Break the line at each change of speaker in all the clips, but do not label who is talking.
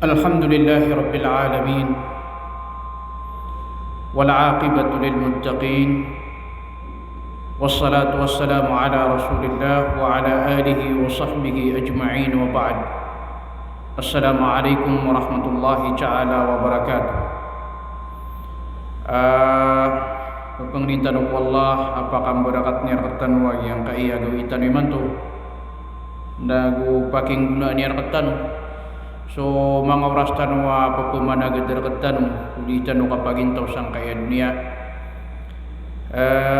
الحمد لله رب العالمين والعاقبة للمتقين والصلاة والسلام على رسول الله وعلى آله وصحبه أجمعين وبعد. السلام عليكم ورحمة الله تعالى وبركاته. Pengrintan Allah apakah berakatnya rekan wa yang kaya gawitan imantu nagu paking guna ni rekan. So mga oras tanwa pagpumana gadar ketan ulitan o kapagintaw sang kaya dunia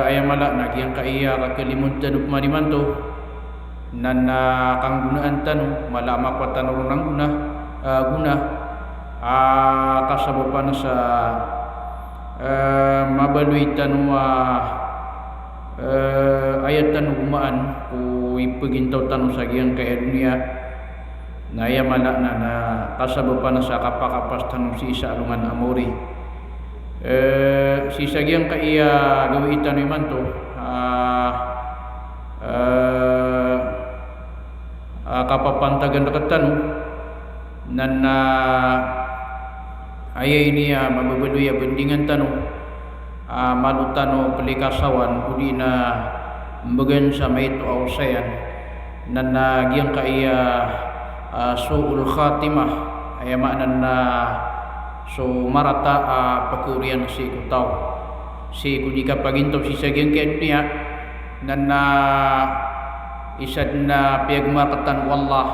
ayam malak na kiyang kaya kakalimuntan upmaniman to nan kang gunaan tan malak makwatan ng guna kasabapan sa mabaluitan wa ayatan gumaan ku ipagintaw tan sa kiyang kaya dunia na iya malak na kasabapan sa kapakapastan si isa alungan amori si sagyang kaiya gawitan naman to kapapantagan deketan nan ayay niya mababaluya bendingan tanu malutano pelikasawan udi na mbagan sa maito ausayan nan gyang kaiya su'ul khatimah ay maknan na so marata pakurian si kutaw si kudika pagintaw si sagyang kaya niya nan isad na piyagmakatan wallah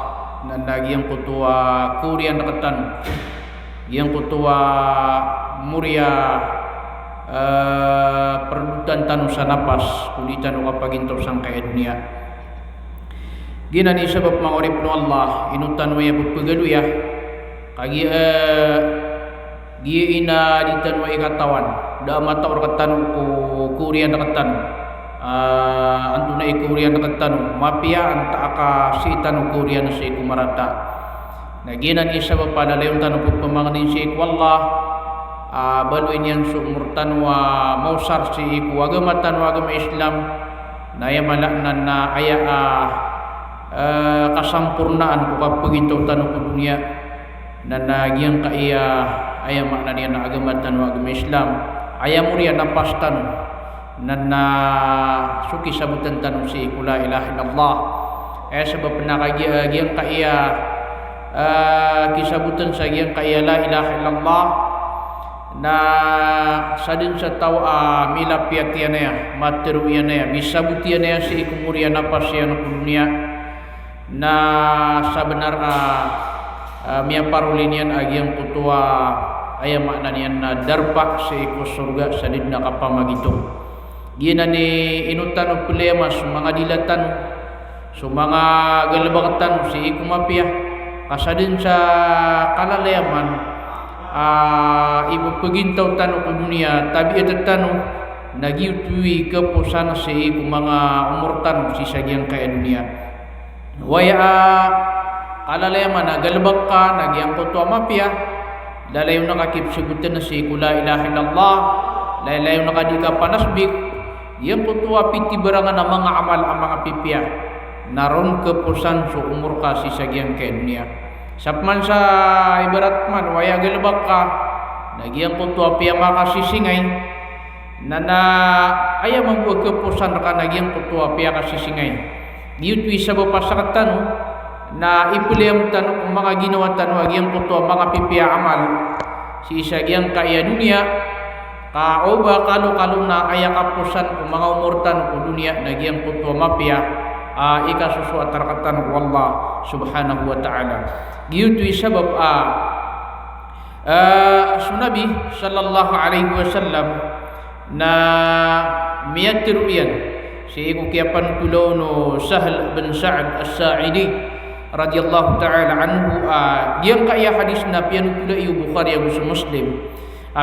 nan gyang kutua kurian nakatan gyang kutua murya perdutan tanu sa napas kuditan o kapagintaw sang kaya niya. Gina ni sebab mangorip no Allah inutan waya pagpagaluya kagi gi ina ditan waya katawan da mata or katan ko kurian katan antuna ikurian katan mapia anta aka sitan kurian si kumarata na gina ni sebab pada leon tan pagpamanganin si wallah baluin yan sumurtan wa mausar si kuagamatan wa agama Islam na yamalaknan na aya kasampurnaan ko kapagintaw tanong ko dunia na nagyang kaya aya makna niya na agamatan wa agama Islam aya mo riyan napastan na suki sabutan tanong si la ilaha illallah sebab nakagiyang kaya kisabutan sa giyang kaya la ilaha illallah na sadin sa tao milapiyat yan na materu yan na misabut yan na si ikumurian napas yan ng dunia na sabenar miya parulinian agyang kutua aya makna niyan na darpa sa iko surga sa did na kapamagito gina ni inutan o problema sa mga dilatan sa mga galabakatan si iko mapia kasadin sa kalalayaman ipapagintaw tanong ko dunia tabi ito tanong nagiutuwi kapusan sa iko mga umurtan si sagyang kaya dunia waya kalalayaman na galbak ka nagyang kutua mapia lalayo nakakipsigutan na si la ilaha illallah lalayo nakadika panasbik yang kutua pitibarangan na mga amal ang mga pipia naron kepusan so umur ka si sagyang kaya dunia sapman sa ibarat man waya galbak ka nagyang kutua piya makasisingay na ayaw magbuwag kepusan ka nagyang kutua piya kasisingay diutwi sa bapasakatan na ipuliyam tanong kung mga ginawa tanong agyang kutua mga pipia amal si isagyang kaya dunia kaoba kalo na aya kapusan kung mga umurtan ko dunia nagyang kutua mapia ikasusu atarkatan wallah subhanahu wa ta'ala diutwi sabab sunabi sallallahu alaihi wasallam na miyatiru yan si kukiapan pulau no Sahal bin Sa'ad As-Sa'idi radhiyallahu ta'ala anhu yang kaya hadis na pian pula iu Bukhari abu Muslim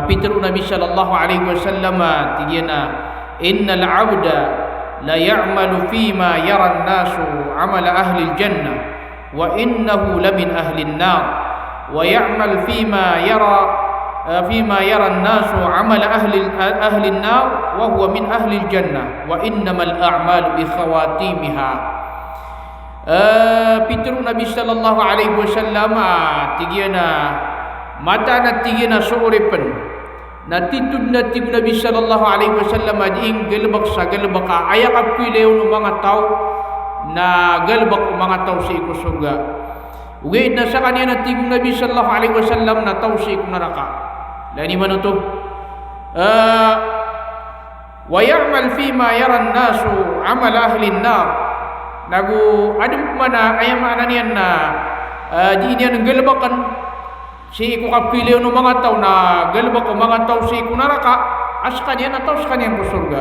pitru Nabi sallallahu alaihi wasallam tiyana innal 'abda la ya'malu fima yara an-nasu 'amala ahli al-jannah wa innahu la min ahli an-nar wa ya'mal فيما يرى الناس عمل أهل النار وهو من أهل الجنة وإنما الأعمال بخواتيمها Pitru Nabi sallallahu alaihi wasallam tigina mata na tigina suuripan na titud na tigu Nabi sallallahu alaihi wasallam diing gelbak sa gelbak ayak apileo ng mga tao na gelbak mga tao sa iku surga. Ugay na sa kanya na tigu Nabi sallallahu alaihi wasallam na tao sa iku neraka. Lani man ito? Wa ya'mal fi ma yara an-nasu amal ahli an-nar. Nagu adem mana ayam ananian na di inian gelbakan si iku kapileo no mga tao na gelbak ko mga tao si iku neraka askanya na tao skanya ko surga.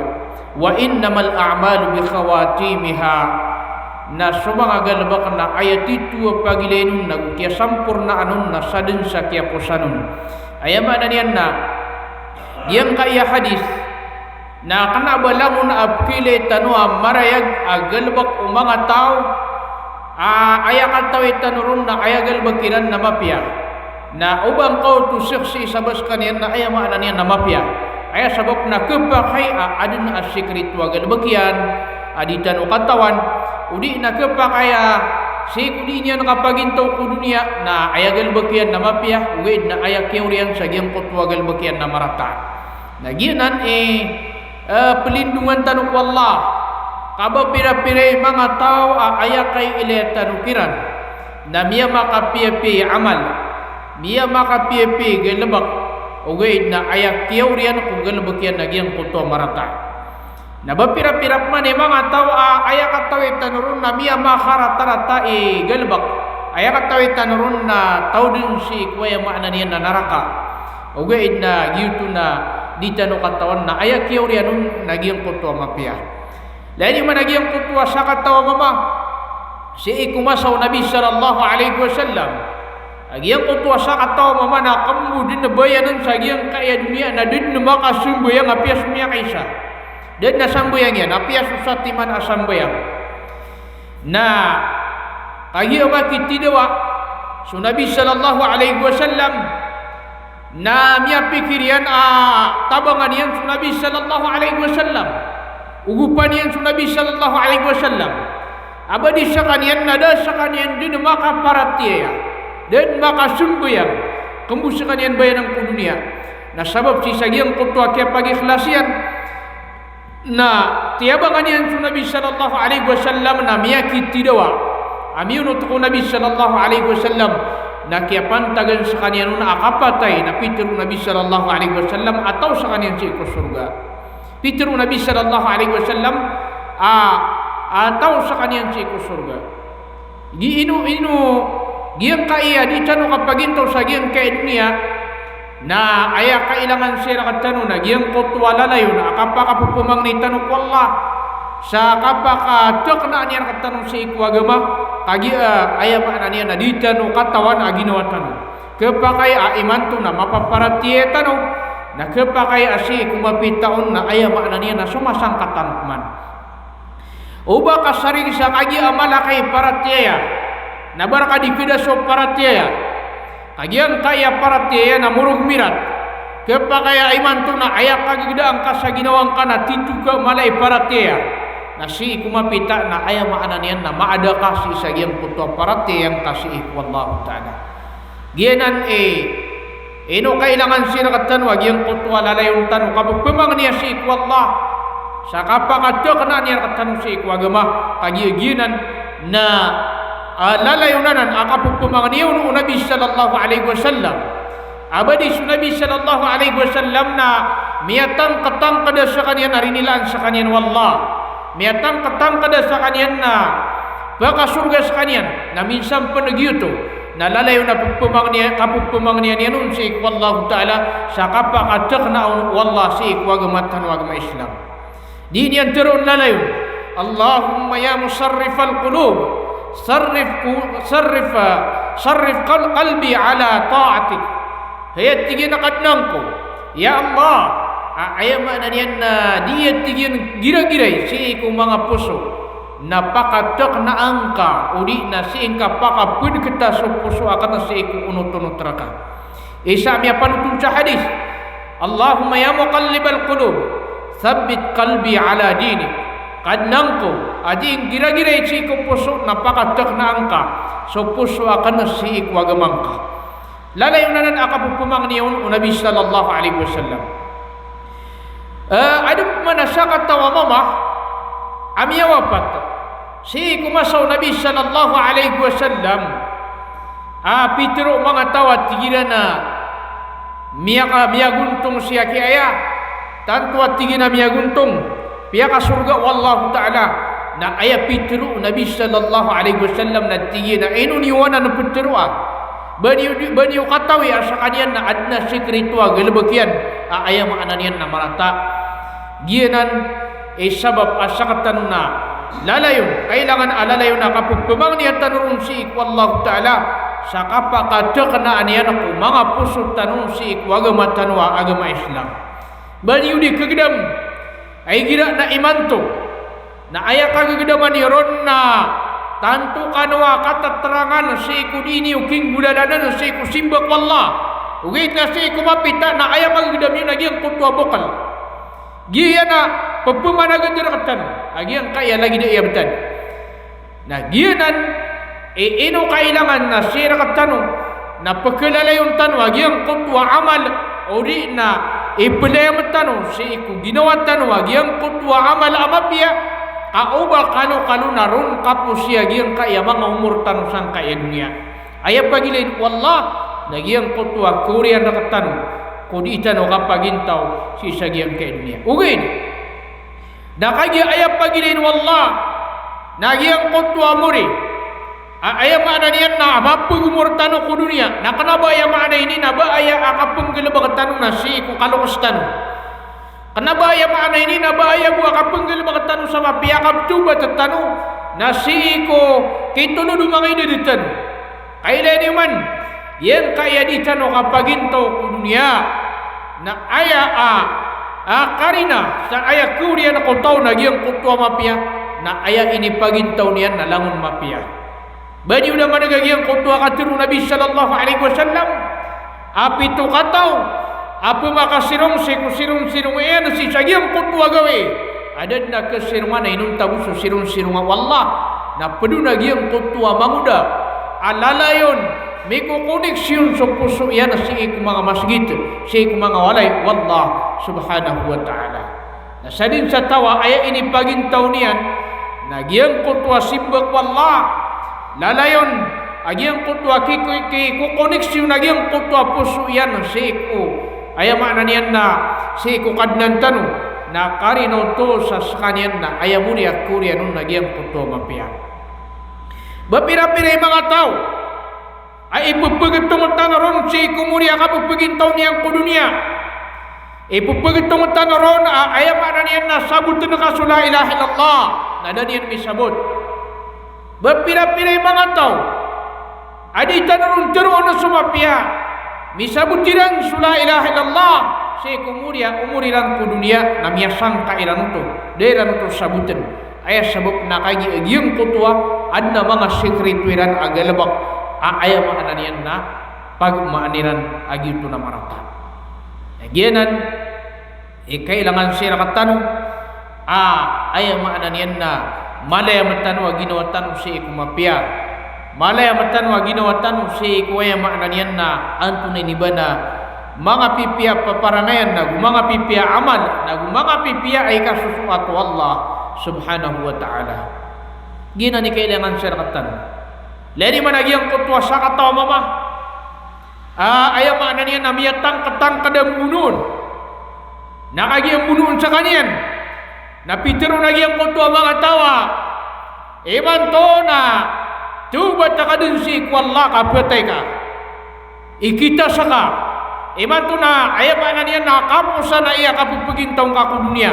Wa innamal a'malu bi khawatimiha na sumanga gelbak na ayat itu pagilenun nagu kia sampurna anun na sadin sa kia posanun. Ayam ananian na yang kaya hadis na kana balangon apkile tanua marayag agalbak umanga tao ayakal tawi tanurun na ayagal bakiran na mapya na ubang kau tu seksi sabas kanian na ayama ananian na mapya aya sabab na kepakai adun asikrit wagal bakian aditan ukatawan udi na kepakaya si kudi niya nakapagintaw ku dunia na ayagal bakian na mapya uwid na ayak kiurian sa giyang kutwagal bakian na marata na giyanan pelindungan tanuk wallah kaba pira-pira mga tao ayak kay ile tanukiran na miya makapiyapi amal miya makapiyapi gelebak ugay na ayak kiyaurian kung gelebakyan nagyang kuto marata na ba pira-pira man mga tao ayak katawi tanurun na miya makaratarata gelebak ayak katawi tanurun na tao din si kuwaya maana niya na naraka ugay na giyuto na di tanong katawan na ayak kiyaurianun nagyang kuto mapya. Lain yung nagyang kuto sa katawa mama si ikumasaw Nabi sallallahu alaihi wasallam agyang kuto sa katawa mama na kamu din na bayanan sa agyang kaya dunia na din na makasumbayang apias niya kaysa din na sambayang yan apias usatiman asambayang na kaya makitidawa so Nabi sallallahu alaihi wasallam na miya pikirian tabangan yan sa Nabi sallallahu alaihi wasallam ugupan yan sa Nabi sallallahu alaihi wasallam abadi sa kanyan nada sa kanyan din makaparatiya din makasumbayang kembus sa kanyan bayanan ko dunia na sabab si sagyang kutwa kaya pag-ikhlasian na tiyabangan yan sa Nabi sallallahu alaihi wasallam na miya kitidawa amiyunot ko Nabi sallallahu alaihi wasallam na kiapantagan sa kanya nung nakapatay na pitiro Nabi sallallahu alaihi wasallam atau sa kanya sa surga. Pitiro Nabi sallallahu alaihi wasallam atau sa kanya sa surga. Di inu giyang kaya di tanu kapagintaw sa giyang kaya dunia na aya kailangan siya nakatano na giyang kutwa lalayo na kapakapupumang ni tanong wallah sa kapakatok na niya nakatanong sa ikwagama kagi aya mana niya na dita no katawan ginawa tanong kepakay iman to na mapaparatiye tanong na kepakay asi kumapitaon na aya mana niya na sumasangkat tanong man uba kasari sa kagi amalakay paratiya na baraka di pidaso paratiya kagi ang kaya paratiya na murug mirat kepakay iman to na aya kagigdaan ka sa ginawang kana tituka malay paratiya nasi kumapita na aya maana niyan na maada kasi sa giyang puto parati yang kasi wallahu ta'ala giyanan ino kailangan siya nakatanwa giyang puto lalayon tanong kapag pumang niya si wallah sa kapakatok na niya nakatanong si agama kagiyaginan na lalayunanan kapag pumang niya unong Nabi sallallahu alaihi wasallam abadi sa Nabi sallallahu alaihi wasallam na miyatang katang kada sa kanyan narinilaan sa kanyan wallah miyatang katang kada sa kanyan na baka surga sa kanyan na minsan panagiyuto na lalayo na kapupumang niya niya nun si wallahu ta'ala sa kapakatak na wallah si ikwagmatan wagma Islam di niyan turun lalayo Allahumma ya musarrifal qulub sarrif qalbi ala ta'atik hayat tigin nakadnang ko ya Allah ayama na niyan na diya tigyan gira-giray si ikong mga puso na pakatok na angka uli na si ingka pakapun kita sa puso akan na si ikong unot-unot raka isa miya panutun sa hadis Allahumma ya muqallibal qulub thabbit qalbi ala dinik kadnangko ading gira-gira si ko puso napakatak na angka so puso akan si ikwagamangka lalay unanan akapupumang niyon Nabi sallallahu alaihi wasallam ada mana syakat tawa mama amia wafat si kumasaw Nabi sallallahu alaihi wasallam pitro mga tawa tigira na miya guntung siya ki ayah tantu tigina miya guntung piya ka surga wallahu ta'ala na ayah pitro Nabi sallallahu alaihi wasallam na tigina inu niwana na pitro baniu katawi asa kanian na adna sekretua gelebekian ayah maananian na marata gianan sabab asa katanuna lalayon kailangan alalayon na kapagpumang niya tanurong si wallahu ta'ala sa kapakadak na anian ako mga puso tanong si agama tanwa agama Islam baniu di kegedam ay gira na imanto na ayah kagegdaman ni ron na tantu kanwa kataterangan si kudini uking budadanan si kusimbak wallah ugit na si kumapita na ayam magdam yun lagi ang kutwa bokal giya na pagpumanagan dirakatan agi ang kaya lagi na iabtan na giya nan ino kailangan na si rakatano na pagkalala yung tanwa agi ang kutwa amal o di na ipilay tanong si iku ginawa tanwa agi ang kutwa amal amapya kauba kanu naron kapusia giyang kaya mga umur tanusang kaya dunia ayah pagilin wallah nagyang kutwa kurian nakatano kudi itano kapagintaw si isa giyang kaya dunia ugin nakagi ayah pagilin wallah nagyang kutwa muri ayah maana niyan na mapag umur tano ko dunia nakanaba ayah maana ini naba ayah akapang galabag tanong na si iku kalukas tanong kenapa ayah makna ini nabaya buah kapenggal makatanu sama pihak coba tetanu nasi ko kita nudu mga ideditan kailan iman yang kaya ditanu kapaginto ku dunia na ayah karina sa ayah kurian ako tau na giyang kutwa mapia na ayah ini pagintaw niyan na langon mapia bani udah managagiyang kutwa katiru Nabi sallallahu alaihi wasallam api tu katau apa maka sirong sirong yan si sagyang kutwa gawe ada na kesirungan na inung tabu so sirong wallah na pedu na giyang kutwa manguda alalayon may kukoneksyon so puso yan si iku mga masjid si iku mga walay wallah subhanahu wa ta'ala na sa din sa tawa ay ini pagintaw niyan na giyang kutwa simbak wallah lalayon agiyang kutwa kukoneksyon na giyang kutwa puso yan si iku ayah makna niyan na si kukadnan tanu na karino to sa kanyan na ayah muni akuri anong nagyang puto mapia bapira-pira mga tao ay ipupagitong ron si kumuri akapupagintong niyang kudunia ipupagitong ron ayah makna niyan na sabot na kasula ilaha illallah na daniyan may sabot bapira-pira mga tao ay itanong ron na sumapia misabut dirang sula ilaha illallah si umuriran ku dunia namanya sangka iran itu daerah itu sabutan ayah sabuk nakagi agiyang kutwa adna mga sekretuiran agalabak ayah makananian na pagmaaniran agi itu na marata agianan kailangan siya nakatano ayah makananian na malaya matano ginawa tanong si ikumapia malaya matanwa ginawa tanong si kuya maknanian na antunay ni ba na mga pipia paparanayan na mga pipia amal na mga pipia ay kasusuat Allah subhanahu wa ta'ala gina ni kailangan siya nakatan lani managiyang kutwa sa katawa mama ayaw maknanian na miyatang katang kadang bunun nakagiyang bunun sa kanyan napitiro nagiyang kutwa mga tawa iman to na coba takadun si wallah kapatay ka ikita saka iman to na ayah pa na niya nakapusa na iya kapagpagintong ka ku dunia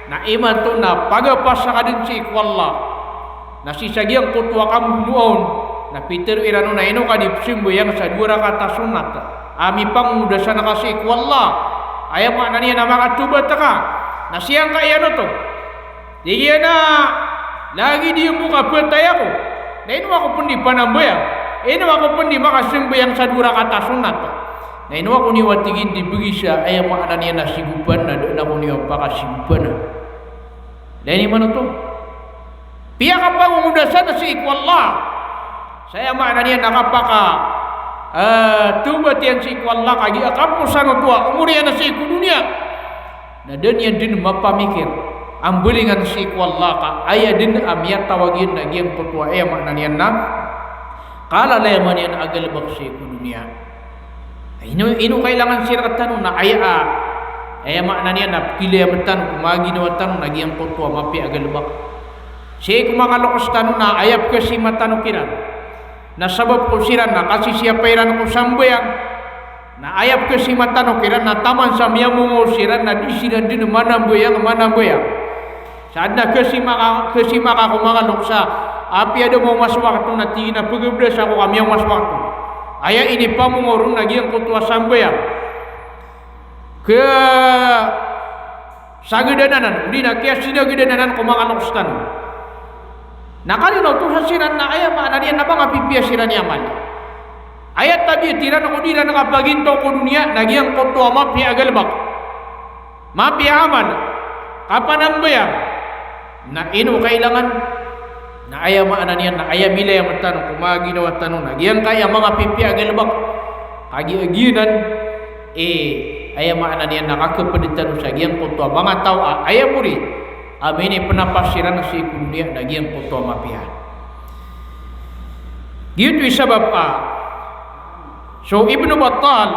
na iman to na pagapas sakadun si wallah na sisagyang kutwa kamu buon na Peter irano na ino kadipsimbo yang sa dura kata sunat ami pang muda sana kasi wallah ayah pa na niya na makatuba taka na siyang kaya no to di na lagi dia muka patay ako na ino ako pun di panambaya ino ako pun di makasimbayang sa dura kata sunat na ino ako niwatigin di bagi siya ay makana niya na sigupan na doon ako niya pakasibupan Dan ini mana tu? Pihak apa mengudasan si ikwallah. Saya makna dia nak apakah tubat yang si ikwallah kagi akapusan tua umur yang si iku dunia. Nah dan yang din mapa mikir ambelingan si ikwallah ka ayah din amiyat tawagin lagi yang petua makna dia nak kala leman yang agal baksi iku dunia. Inu kailangan siratan na ayah makna dia nak pilih metan kumagi na watan lagi yang petua mapi agal bak. Si kumangalok stanu na ayap kesimatan ukiran na sabab kusiran na kasih siapa iran kusambayang na ayap kesimatan ukiran na taman samia mengusiran na disiran din mana boyang saat na kesimaka kumangalok sa api ada mau mas waktu na tinggi na pegebres aku kami yang mas waktu ayah ini pamungurun lagi yang kutua sambayang ke sagedananan di na kia sida gedenanan kumangalok stanu. Nah kali no tu hasiran na ayat makna dia napa ngapipi hasiran yaman. Ayat tadi tiran ko dira nakapagin to ko dunia nagi ang koto mapi agalbak. Mapi aman. Kapan ang bayar? Na inu kailangan na ayat makna niya na ayat mila yang bertanu kumagi na watanu nagi ang kaya mga pipi agalbak. Agi-aginan ayat makna niya nakakapeditan usagi ang koto mga tao ayat muri. Ini penafsiran si dunia lagi yang kotor mapian. Gitu sebab so Ibnu Battal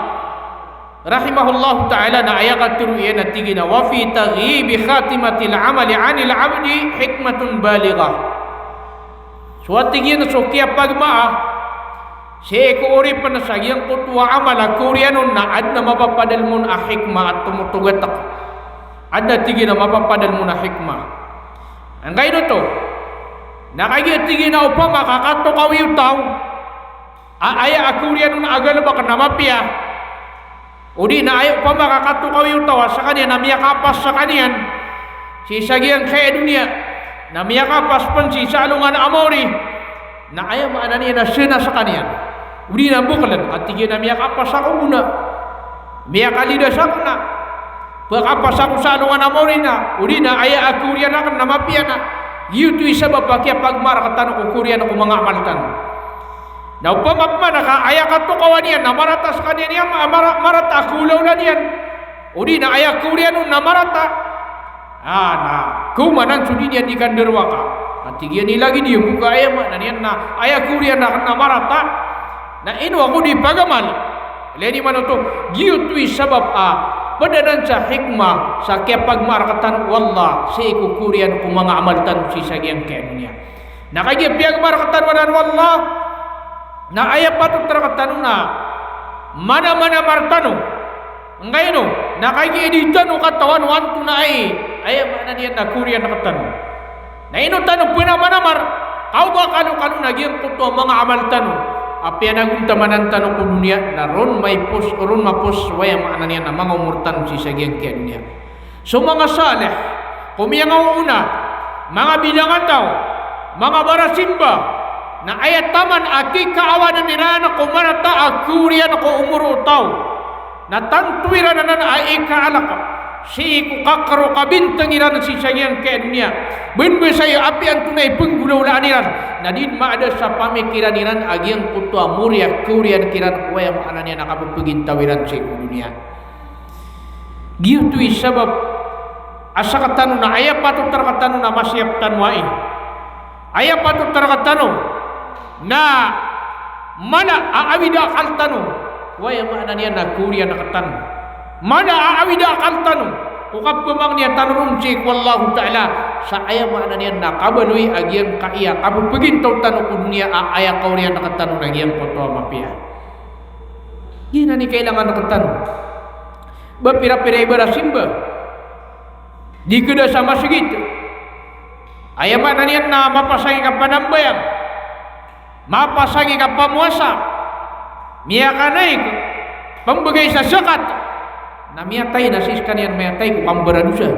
rahimahullah taala na ayat katuru ia natigina wa fi taghibi khatimatil amali 'anil 'abdi hikmatun balighah. Suatu gina so kia pagma se ko uri panasagi yang kotor amal kurianun na adna mapapadal mun hikmah at tumutugatak. Ada tinggi na mapapadal mo na hikmah. Ang kayo to, nakagi tinggi na upama kakato kawiw tao, aya akurian na agal ba ka namapia, udi na ayo upama kakato kawiw tao, sa kanya namiya kapas sa kanyan, si sagiang kaya dunia, namiya kapas pun si salungan amori, na ayo maana niya na sena sa kanyan, udi na bukalan, at tinggi namiya kapas sa kumuna, miya kalida sa kuna, apa saku salungan amorina udina aya akurian akan nama piana yutu isabab pakia pagmar katan ko kurian ko mga amaltan na upama mana ka aya kato kawanian na maratas kanian marata kulaw na diyan udina aya kurian na marata na kumanan sudinya di kanderwa ka atigian ni lagi dia buka aya mana nian na aya kurian na marata na inu aku di pagamal leni mana to yutu isabab padanan sa hikmah sa kaya pagmarakatan wallah sa ikukurian kung mga amaltan si sagyang kaya niya nakagya pagmarakatan wanan wallah na ayap patut terakatan na mana martano ngayon nakagya editan o katawan wanto na ayap mana niya na kurian nakatan na ino tanong pinamanamar kau ba kanu nagyang kuto mga amaltan api anagun tamanan tanong ko dunia na ron mapos waya makna niya na mga umurtan si sagyang kaya dunia. So mga saleh, kumiyang una, mga bilangan tao, mga barasimba, na ayat taman aki kaawanan nila na kumarata akurian ko umuro tao, na tantuiran na ay ikaalaka, si kukakaro kabintang iran si sagyang kaya dunia. Benbe saya api ang tunay penggulaulaan iran na din maada sa pamikiran iran agyang putua muriak kurian kiran kuwaya makna niya nakapapagintawiran sa dunia. Gitu sebab asa katano na aya patut terkatano na masyap tanwai. Aya patut terkatano na mana aawida kaltano kuwaya makna niya na kurian nakatan. Mana aawida kaltano ukap pemang niya tanurun cik wallahu ta'ala sa aya makna niya nakabalui agyang kaiya kapu pegintaw tanong ko dunia aya kau niya nakatanong agyang koto mapia gina ni kailangan nakatanong bapira-pira ibara simba di keda sama segitu aya makna niya na mapasangi ka panambayang mapasangi ka pamuasa miyakanay pambagay sa sakat na miyatay na siskan yan miyatay ko kambaradusa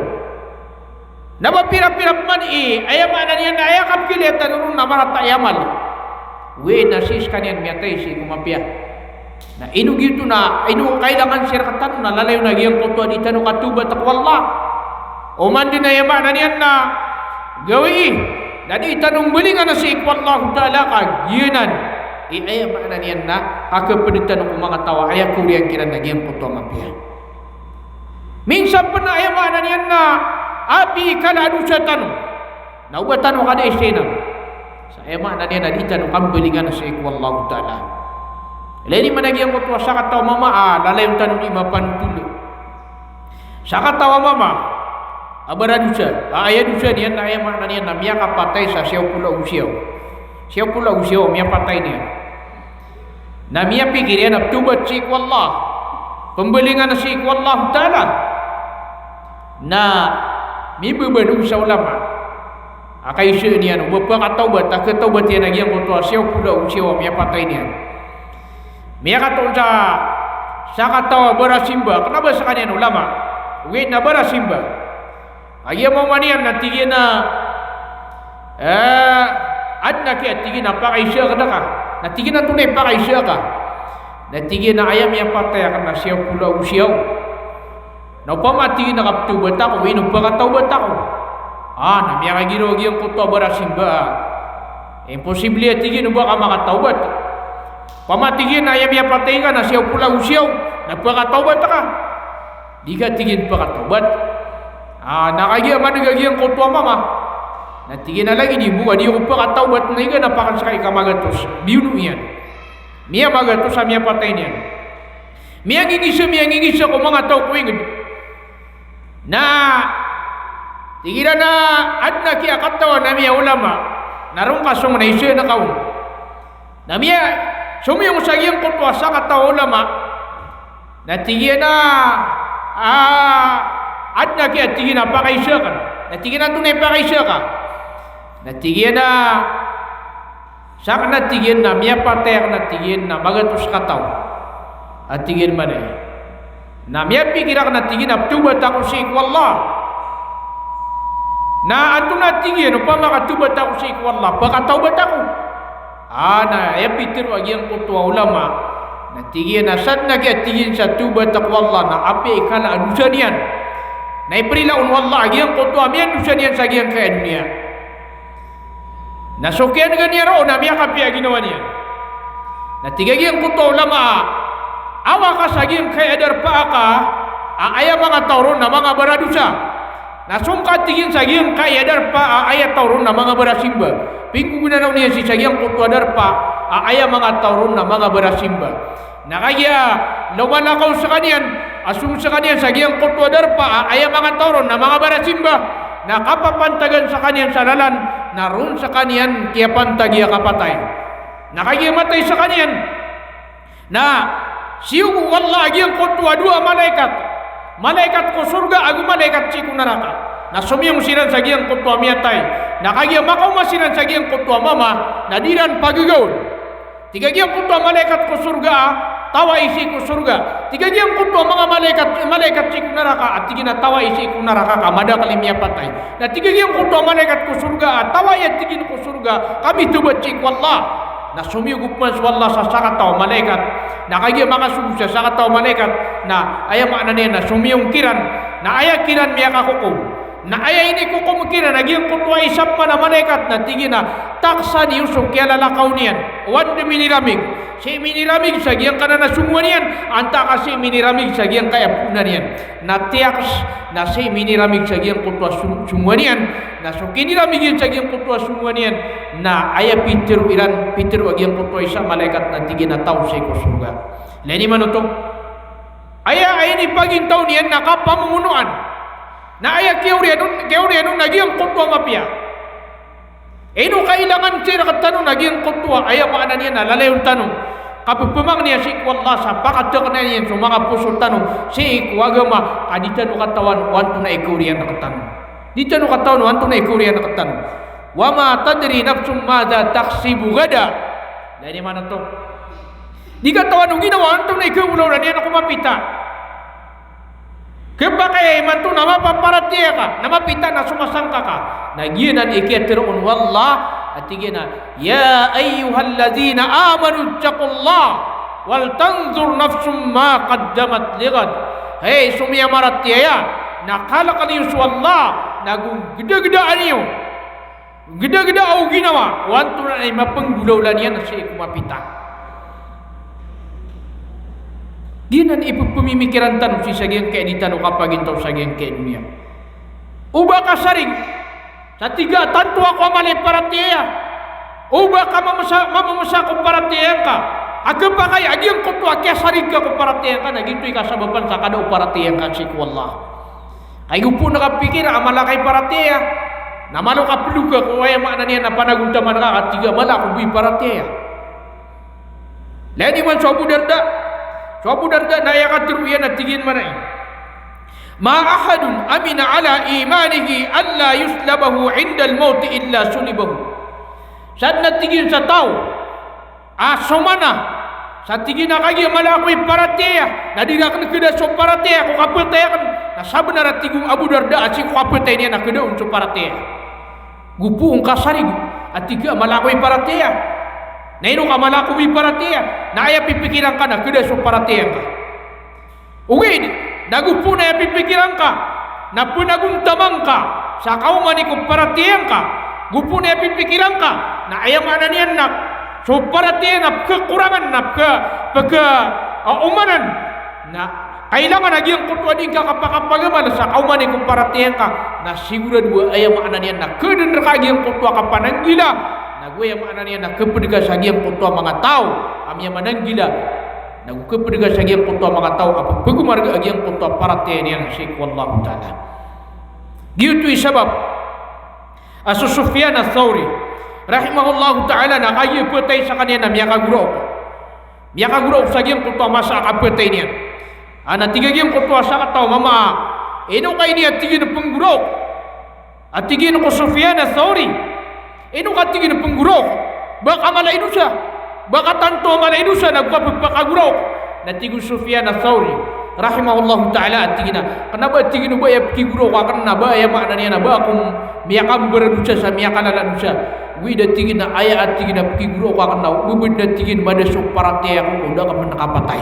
na mapirap-pirap man aya mana niyan na aya kapkilitan nurun na marata yamal we na siskan yan miyatay si kumapya na inu gitu na inu kailangan sirkatan na lalayo na giyang koto di tanong katubat ak wallah o man din na aya mana niyan na gawi dan itanong belingan na si ikwallahu ta'ala kagianan ay makna niyan na akapedetan ko mga tawa ay kuriang kiran nagyang kuto mapia minsan pa na ay makna niyan na api kaladu sa tanong naubatan mo kada isena sa ay makna niyan na itanong kambelingan na si ikwallahu ta'ala leni managyang kuto sa katawa mama lalay yung tanong ni mapantulo sa katawa mama abara dusa aya dusa niyan na aya makna niyan na miya kapatay sa siyaw pula usiyaw miya patay niya na miya pikir yan abtubat si ikwallah pembelingan na si ikwallah ta'ala na mi berbadu sa ulama akay siya niyan bapakataubat akataubat yan nagyang kuto siyaw pula usiyaw miya patay niyan miya katon sa katawa barasimba kenapa sa kanyan ulama wait na barasimba aya mo manian natigin na adna kaya tigin na pakaisya ka na ka natigin na tunay pakaisya ka natigin na ayam yang patay akan na siyaw pula usiyaw na pamatigin na kaptubat ako inupakataubat ako na miya kagirog yung kuto barasimba imposible tigin ba ka makataubat pamatigin na ayam yang patay ka na siyaw pula usiyaw nagpakataubat ka di ka tigin pakataubat nakagya managagyan ko tuwa mama natigin na lagi di buka di upa kataubat na iga napakan sakay ka magatos biunu yan miya magatos sa miya patay niyan miya ngingisa ko mga tao kuingid na tigira na adna ki akatawa na miya ulama narong kasong na isya na kaun na miya sumiyong sagyang ko tuwa sa katawa ulama natigin na adna kaya tigin na pakaisya ka natigin na tunay pakaisya ka natigin na saka natigin na miya patay natigin na magatos kataw at tigin man na miya pikira ka natigin na tubat ako si ikwallah na ato natigin upang makatubat ako si ikwallah pakataubat ako na ya pitir wagi ang kutuwa ulama natigin na sad na kaya tigin sa tubat ako Allah na api ikala adusan yan na iprilaun wallah agyang kutuwa miyan dusan yan sa agyang kaya dunia nasukyan ganyan ro na miya kapia ginawa niyan na tigagyang kutuwa ulama awa ka sa agyang kaya darpa ka aya mga tauron na mga baradusa nasungkat tigin sa agyang kaya darpa aya tauron na mga barasimba pingkugunan niya si sa agyang kutuwa darpa aya mga tauron na mga barasimba na kaya lumalakaw sa kanyan asum sa kanyan sa giyang kutwa darpa aya mga tauron na mga barasimba na kapapantagan sa kanyan sa lalan na ron sa kanyan kaya pantagya kapatay na kaya matay sa kanyan na siyong wallah giyang kutwa dua malaikat ko surga agu malaikat si kunaraka na sumiyong sinan sa giyang kutwa miyatay na kaya makamasinan sa giyang kutwa mama na diran pagigawon tiga giyang kutwa malaikat ko surga tawa isi ko surga tiga giyang kutwa mga malaikat si kunaraka at tiga na tawa isi ko naraka ka mada kalimya patay na tiga giyang kutwa malaikat ko surga at tawa ya tigin ko surga kami tubat si wallah na sumiyugup man wallah sa sakataw malaikat na kaya makasubog sa sakataw malaikat na aya makna niya na sumiyong kiran na aya kiran miya kakukum na aya ini kukum kiran nagyang kutwa isap pa na malaikat na tigin na taksa ni Yusuf kaya lalakaw niyan wan de miniramig si miniramig sa giyang kana na sumuan niyan anta kasi miniramig sa giyang kaya punan niyan na tiaks na si miniramig sa giyang kutwa sumuan niyan na so kiniramig yun sa giyang kutwa sumuan niyan na aya pitir wag giyang kutwa isa malaikat na tigin na tao sa ikusurga leni man ito aya ni paging tao niyan na kapamungunuan na aya kiyaurianun nagyang kutwa mapia ino kailangan siya nakatanong nagyang kutwa aya makana niya na lalayon tanong kapupumang niya si ikwallah sa pakataka na niya sa mga puso tanong si ikwagama kadita no katawan wanto na ikurian nakatanong dita no katawan wanto na ikurian nakatanong wama tadri nafsum madha taksibu gada dahil mana to di katawan nung ginawa wanto na ikurian na niya na kumapita kebakay mantu nama paparatia ka nama pita na sumasangka ka naginan ikiatirun wallah atigina ya ayyuhalladzina amanu taqullah wal tanzur nafsum ma qaddamat ligad hey sumia maratia ya nakala kalius wallah nagu geda-geda aniyo Geda-geda au ginawa wantu na ay mapenggulaw lan yan sa ikumapita. Ginan ipupumimikiran tanu si sagyang kaeditan o kapag intaw sagyang kaedunia. Uba ka saring sa tiga tanto ako amalay paratiya. Uba ka mamamasa ko paratiya ka. Ako pa kay agyang kuto akya saring ka ko paratiya ka. Nagito'y kasababan sa kada paratiya ka si Allah. Kay upo nakapikir amalakay paratiya. Namalo ka peluka ko ay makna niya na panaguntaman ka at tiga malak ko buwi paratiya. Lain iman Abu Darda. Abu Darda na yakatiru yan at tigin manay. Ma ahadun amina ala imanihi alla yuslabahu indal mauti illa sulibahu. Saat natigin sa tao asomana sa tigin na kagi malakoy paratiya nadirakan keda so paratiya ko kapatay kan nasabi na tigong Abu Darda at si kapatay niya na keda unso paratiya gupu ang kasarig at tiga malakoy paratiya naino ka malakoy paratiya na aya pipikiran ka na keda so paratiya ka uwid nagupo na pipikiran ka na punaguntamang ka sa kauman ni paratiyan ka gupo na pipikiran ka na ayam ananian nak so paratiyan na kekurangan na umanan na kailangan lagi ang kutuan ka kapakapagaman sa kauman ni paratiyan ka na siguro dua ayam ananian na kedener kagi ang kutua kapananggila na gue ayam ananian na kepedegas lagi ang kutua mga tao amya mananggila nagkepedegas lagi ang kutua mga tao apa pegumarga lagi ang kutua paratiyan yang syekh wallahu ta'ala gitu sebab Asu Sufyan Ats-Tsauri rahimahullahu ta'ala na kaya petay sa kanya na miyaka guro sa giyang kutua masa kapetay niya ana tiga giyang kutua sa kataw mama ino kay niya tigin na pengguro at tigin ko Sufyan Ats-Tsauri ino ka tigin na pengguro baka malaino siya baka tanto malaino siya nagpapagpakaguro na tigo Sufyan Ats-Tsauri rahimahullahu ta'ala at tigin na kanaba tigin na ba ya pikiguro ka kan na ba ya makna niya na ba kung miyakam beradusa sa miyakala ladusa wida tigin na aya at tigin na pikiguro ka kan na bubud na tigin madasok paratiya ko udah ka nakapatay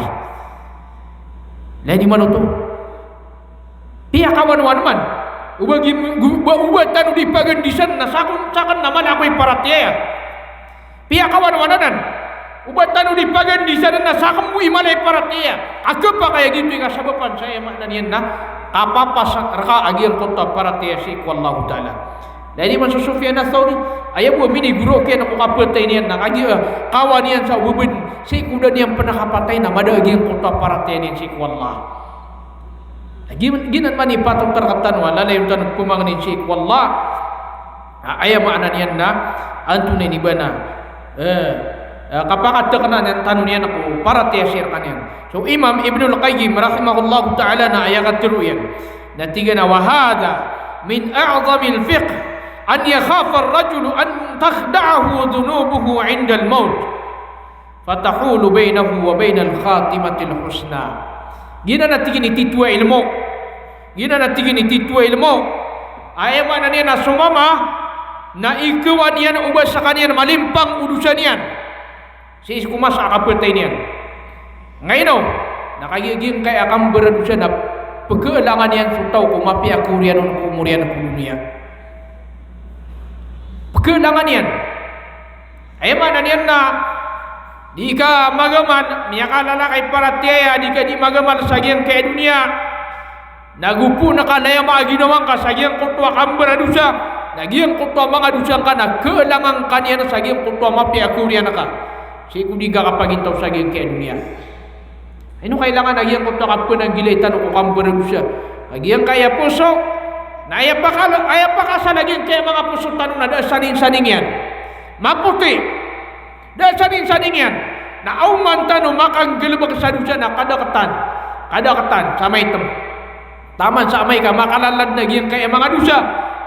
lain di mana to iya kawan-kawan man ubah tanu di pagandisan na sakon naman ako'y paratiya piya kawan-kawanan ubah tanu di pagandisan na sakon mo imalay paratiya ako pa kaya gitu yung kasabapan saya makna niyan na kapapas raka agian kota paratiya si wallahu ta'ala dari man Sufyan Ats-Tsauri aya buah mini guru kaya na kapatay niyan na agi kawan niyan sa ubud si kuda niyan pernah kapatay na mada agian kota paratiya niyan si wallah ginan man ipatong terkatan wala lain tan pumangnin si wallah aya makna niyan na antune ni bana kapag terkena yang tanunian aku paratiya sirkan yan so Imam Ibnul Qayyim rahimahullahu ta'ala na ayakat tiruyan na tiga na wahada min a'zamil fiqh an yakhafa ar-rajulu an takhda'ahu dhunubuhu 'inda al-maut fatahulu bainahu wa bainal khatimatil husna gina na tiga ni titwa ilmu ay mana niya na sumama na ikawan yan ubas sa kaniyan malimpang udusan yan si kumas akapetay niyan ngayon nakagiging kay akam beradusa na pagkailangan yan sutaw kumapi akurian ng kumurian ng dunia pagkailangan yan ay mana niyan na di ka magaman miyakalala kay paratiya di ka di magaman sa giyang kay dunia nagupo na ka na yung mga ginawang ka sa giyang kutua kang beradusa na giyang kutua mga dusang ka na kailangan kanyan sa giyang kutua mapi akurian na ka si kudiga kapag intaw sa giyang kaya dunia ano kailangan nagyang kung takapun ang gilitan o kukamburag siya nagyang kaya puso na aya pa ka sa nagyang kaya mga puso tanong na dahil saning-saning yan maputi dahil saning-saning yan na auman tanong makanggalabag sa siya na kadakatan sa may taman sa amay ka makalalad nagyang kaya mga dusa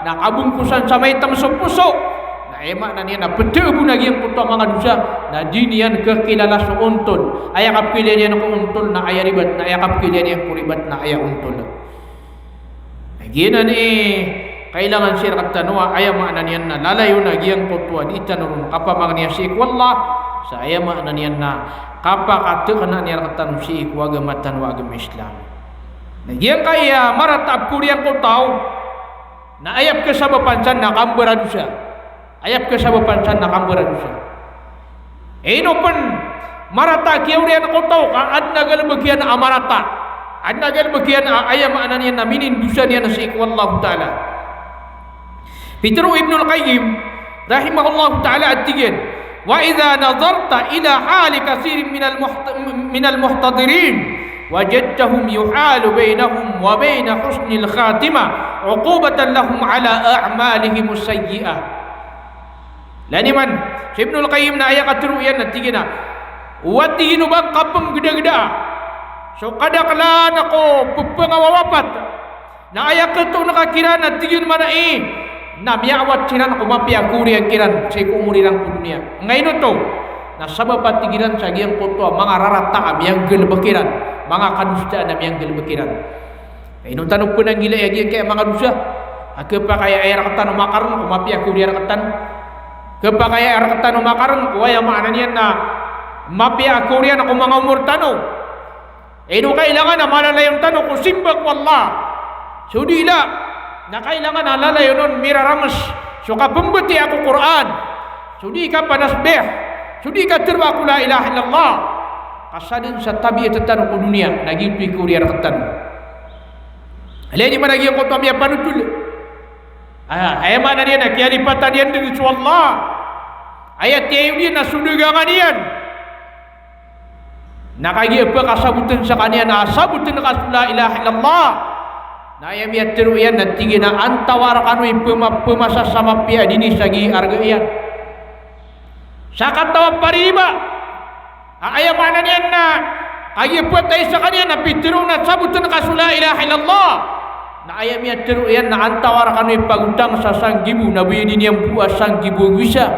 na kabungkusan sa may sa puso emak na niya na petebu na giyang puto mga dusa na di niyan kakilala sa untol aya kapkilya niya ng untol na aya ribat na aya kapkilya niya kuribat na aya untol ginan kailangan siya katanua aya makna niyan na lalayo na giyang puto di tanurun kapamang niya si wallah sa aya makna niyan na kapakate kana niya katanu si wagamatan wagam Islam na giyang kaya maratab kuriyang ko tao na ayap kasabapan san na kambara dusa Ayap ke sabapansan nakambaran siya. Ino pun marata kiawrian ko tau ka adna galbagian amarata. Adna galbagian ayam ananian na minin dusa niya na si wallahu ta'ala. Fitru Ibnul Qayyim rahimahullahu ta'ala at-tigin. Wa idza nazarta ila hali katsirin minal muhtadirin wajadtahum yuhalu bainahum wa bain husnil khatimah 'uqubatan lahum ala a'malihim as-sayyi'ah. Laniman Ibnul Qayyim na ayat katru yan natigina. Wati no bang kapeng geda-geda. So kadaklan ako pagpangawawapat. Na ayat ketu nakakiran natigin mana na miyawat sinan ako mapiaguri ang kiran sa ikumuri lang po dunia. Ngayon to, nasabab patigiran sa giyang koto mga rarata amiyang gilbakiran, mga kadustaan amiyang gilbakiran. Ngayon tanong po nang gila yagyan kaya mga dusa. Ako pa kaya ay rakatan o makaroon ako mapiaguri rakatan. Ako pa kaya ay rakatan o makaroon ko ay maanan yan na mapiaguri ako mga umurtano. Ino kailangan na malalayong tanong ko simbag wallah. So dila. Na kailangan alalayo nun miraramas. So kapambati ako Quran. So di ka panasbih. So di ka terba ako la ilaha illallah. Kasadin sa tabi at tanong ko dunia. Nagitu'i ko riyan katan. Alay di managyan ko ito amya panutul. Ayama na riyan. Kiyalipatan riyan din sa Allah. Ayat yayo din na sunugangan riyan. Nakagyan pa kasabutan sa kanya na asabutan na kasu la ilaha illallah. Na ayam ya teruyan na tinggi na antawar kanui pemasa sama pia dini sagi arga iyan. Sakat tawa pariba. Ayam mana niyan na agi puat tayo sa kanya na pitiru na sabutan kasula ilaha illallah. Na ayam ya teruyan na antawar kanui pagutang sa sanggibu na buya dini yang buas sanggibu bisa.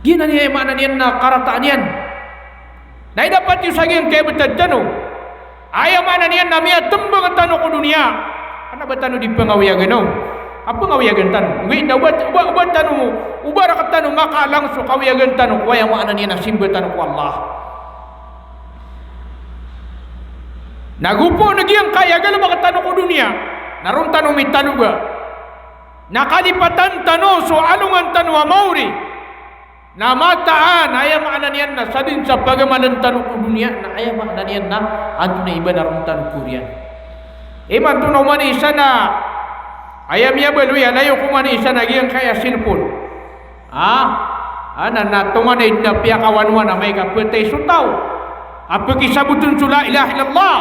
Gina niya mana niyan na karataan yan. Na dapat yung sagi yang kaya betadano. Ayam mana niyan namanya tembang tanong ko dunia. Ano ba tanong di pangawiyagan no? Apa ngawiyagan tanong? Wait na ubat tanong mo. Ubara ka tanong makalang so kawiyagan tanong ko. Ayam mana niyan na simba tanong ko Allah. Nagupo nagyang kaya gala baka tanong ko dunia. Naroon tanong may tanong ba? Nakalipatan tanong so alungan tanong amauri. Na mataan ayam ananian na sadin sa pagamalan tanong ko dunia na ayam ananian na anto na iba na ron tanong ko riyan. Iman to na umani isa na ayam ya baluya layo kumani isa na giyang kaya silpon. Na tumanay na piyakawanwan na may kapatay sutaw. Apa kisabutun sula ilaha illallah.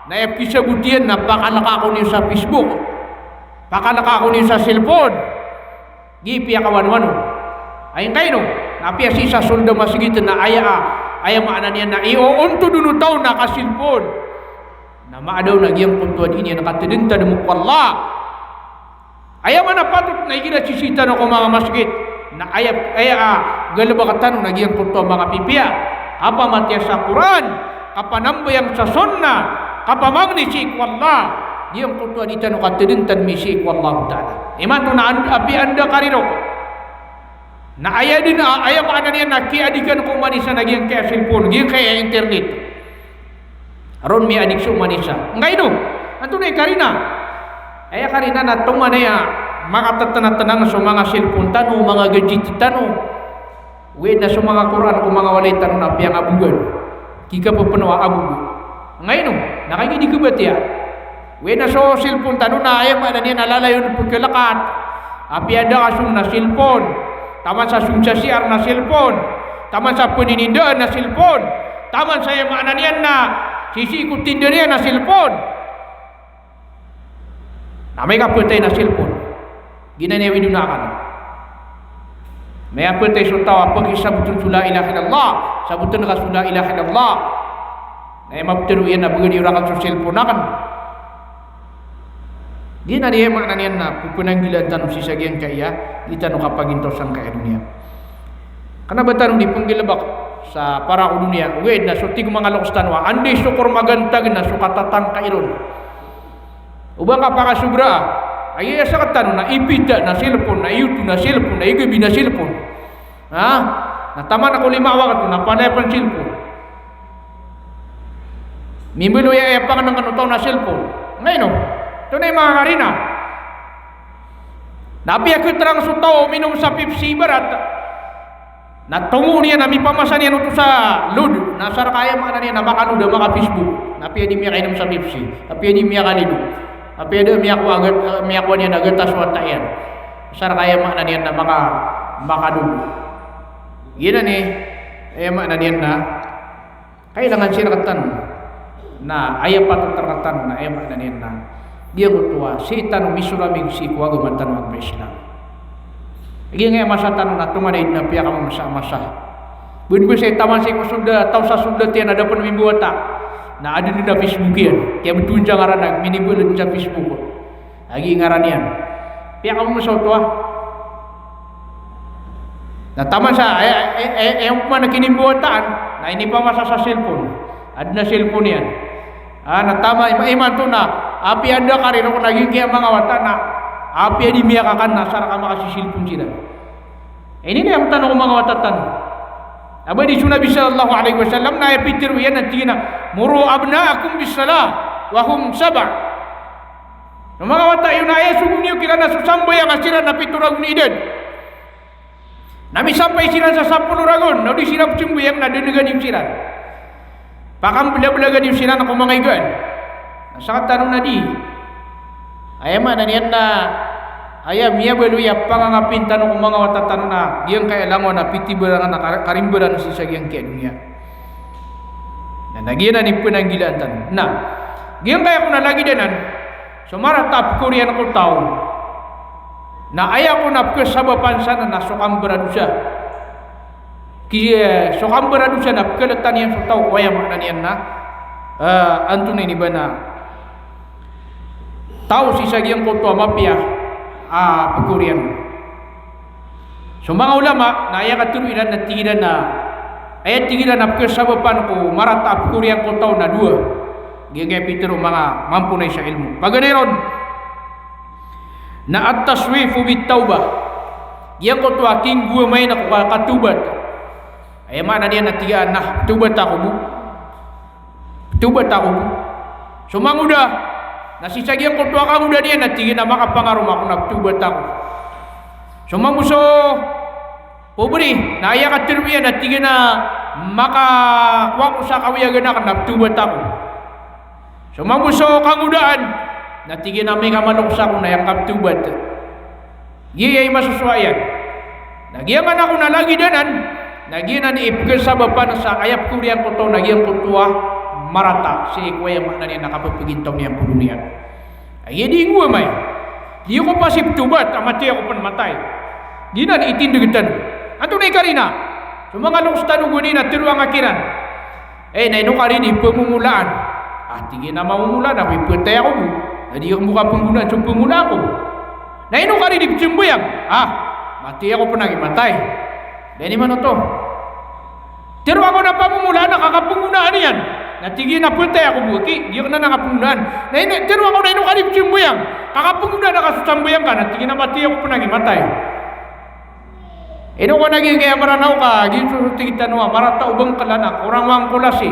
Na ayam kisabutian na pakalaka ko niyo sa Facebook. Pakalaka ko niyo sa silpon. Gi piyakawanwan. Ayun kayo no, napiya si sa sulda masigit na aya maana niya na unto dunu taw na kasilpon. Na maadaw na giyang puntuan ini nakatidinta na mukwalla. Aya man na patut na igina sisita na ko mga masgit. Na galabakatan na giyang puntuan mga pipiya. Apa matya sa Quran, kapanambayang sa sunna, kapamagni si ikwalla. Giyang puntuan ita no katidinta mi si ikwallahu ta'ala. Iman to na api anda karirok. Na ayah din ayah mana niya nakiadikan ko manisa naging kaya cellphone, giyang kaya internet. Aron mi adik so manisa. Ngay no. Anto na karina. Ayah karina na tunga na ya makatatanang sa mga cellphone tano, mga gadget tano. Wait na sa mga Quran ko mga walay tano na piyang abugan. Kika pa panawa abugan. Ngay no. Nakagidi ko ba tiya? Wait na sa cellphone tano na ayah mana niya nalalayon pagkalakat. Api ada kasong na cellphone. Taman sa sunsasiar na silpon. Taman sa peninindaan na silpon. Taman sa maananian na sisikot tinderian na silpon. Na may kapatay na silpon. Ginaniyawi dunakan. May kapatay sutaw pag isabutun sula ilaha illallah. Sabutun ka sula ilaha illallah. Na mabtiruyan na bagay urakan sa silpon nakan. Di na niya maananian na pupunanggilan tanong si Sagyang kaya di tanong kapagintaw sang kaya dunia. Karena ba tanong di panggilabak sa para ko dunia wed na sutig mga loks tanwa andi syukur magantag na sukatatan kairon. Ubang ka pakasubra ay sa katano na ipita na cellphone na YouTube na cellphone na igabi na cellphone. Nataman ako 5 wakat na panay pan cellphone. Mimbilo ya pang nang ano taw na cellphone. Ngayon no. Ito na yung mga karina. Nabi aku terang su tao minum sa Pepsi berat. Natungu niya nami pamasan niya nuto sa lud. Nasar kaya mana niya namakan udah maka Facebook. Napi adi miya kainom sa Pepsi. Napi adi miya kalidu. Napi adi miya ko agat miya ko niya nagatas wata yan. Nasar kaya mana niya na makadud. Gina ni mana niya na kailangan siya nakatan na ayaw pa tataratan na ayaw mana niya na dia kutua setan misuramig si kuwa gumantan mag-Islam. Igi nga masa tanong na tumanid na piya kamo masa-masa. Bunbun sa taman sa sudah tahu sa sudah tiyan ada pun mimbuata. Na ada di Facebook yan. Kaya betunjang ngaran nag minibul di Facebook. Agi ngaran yan. Piya kamo masa tua. Na taman sa yung mana kinimbuataan na ini pa masa sa cellphone. Ada na cellphone yan. Na tama iman to na api anda karino ko naging kaya mga wata na api di miyakakan na sara ka makasisilpon sila. Ini na yung tanong ko mga watatan. Aba di Nabi sallallahu alaihi wasallam na epitiru yan at tingin na muru abnaakum bisalah wahum sabah. No mga wata yun na ay sumunyo kila na susambay ang asira na pituragon idad. Nami sampai sila sa 10 ragon. Na di sila pumbayang na dinagan yung sila. Pakam bila-bilagan yung sila na kumangaygan. Nasakat tanong na di. Ayama na niyan na ayam miya beluya pangangapin tanong kung mga watatan na diyan kaya langon na pitiberan na karimberan si sagyang kaya dunia. Na nagiyan na ni penanggilaan tanong. Nah, diyan kaya ko na lagi danan sumaratap ko riyan ko tao na ayaw ko na kesabapan sana na sukam beradusa. Kaya sukam beradusa na kelatan yang sutau kaya makna niyan na antun ini bana tahu si sagyang koto mapia pekurian. So mga ulama na ayat katuruan na tigilan na ayat tigilan na kesabapan ko marata pekurian ko tao na dua. Gaya pitero mga mampu na sa ilmu. Paganoon na at-taswifu bit-taubah. Yang ko to aking gua may na katubat. Ay mana dia na tiga nah tubat ako bu. Tubat ako bu. So manguda nasi sagyang ko tua kamu dia na tingin na makapangarum ako nagtubat ako. So mamuso pobri na aya katirbiya na tingin na makakuha ko sa kawiyagan na nagtubat ako. So mamuso kangudaan na tingin na may kamanuksa ko na yung kaptubat. Giyay masusuayan. Nagyaman ako na lagi danan. Nagyanan ipkasabapan sa ayap kuriyan ko to nagyang ko tua marata si kuya makna niya nakapagpagintaw niya po dunia. Ay di ngwa may. Di ko pasip tubat amati ako panmatay. Ginan itindugitan. Anto ni karina. So mga lustan uguni na tiruang akiran. Na ino karini pemumulaan. Tingin na mamumulaan ako ipatay ako bu. Di ako mukha penggunaan sa pemula ako. Na ino karini picimbayang. Mati ako po nagimatay. Dahil man ito. Tiro ako na pamumulaan nakakapenggunaan yan. Natigil na putay ako buki, di ko na nakapundan. Na ini tiro ako na ino kanip cimbuyang. Kakapundan nakasusambayang ka, natigil na mati ako punagi matay. Ino ko naging kaya maranaw ka, dito tigitan mo, marata ubang kalanak, orang wang kulasi.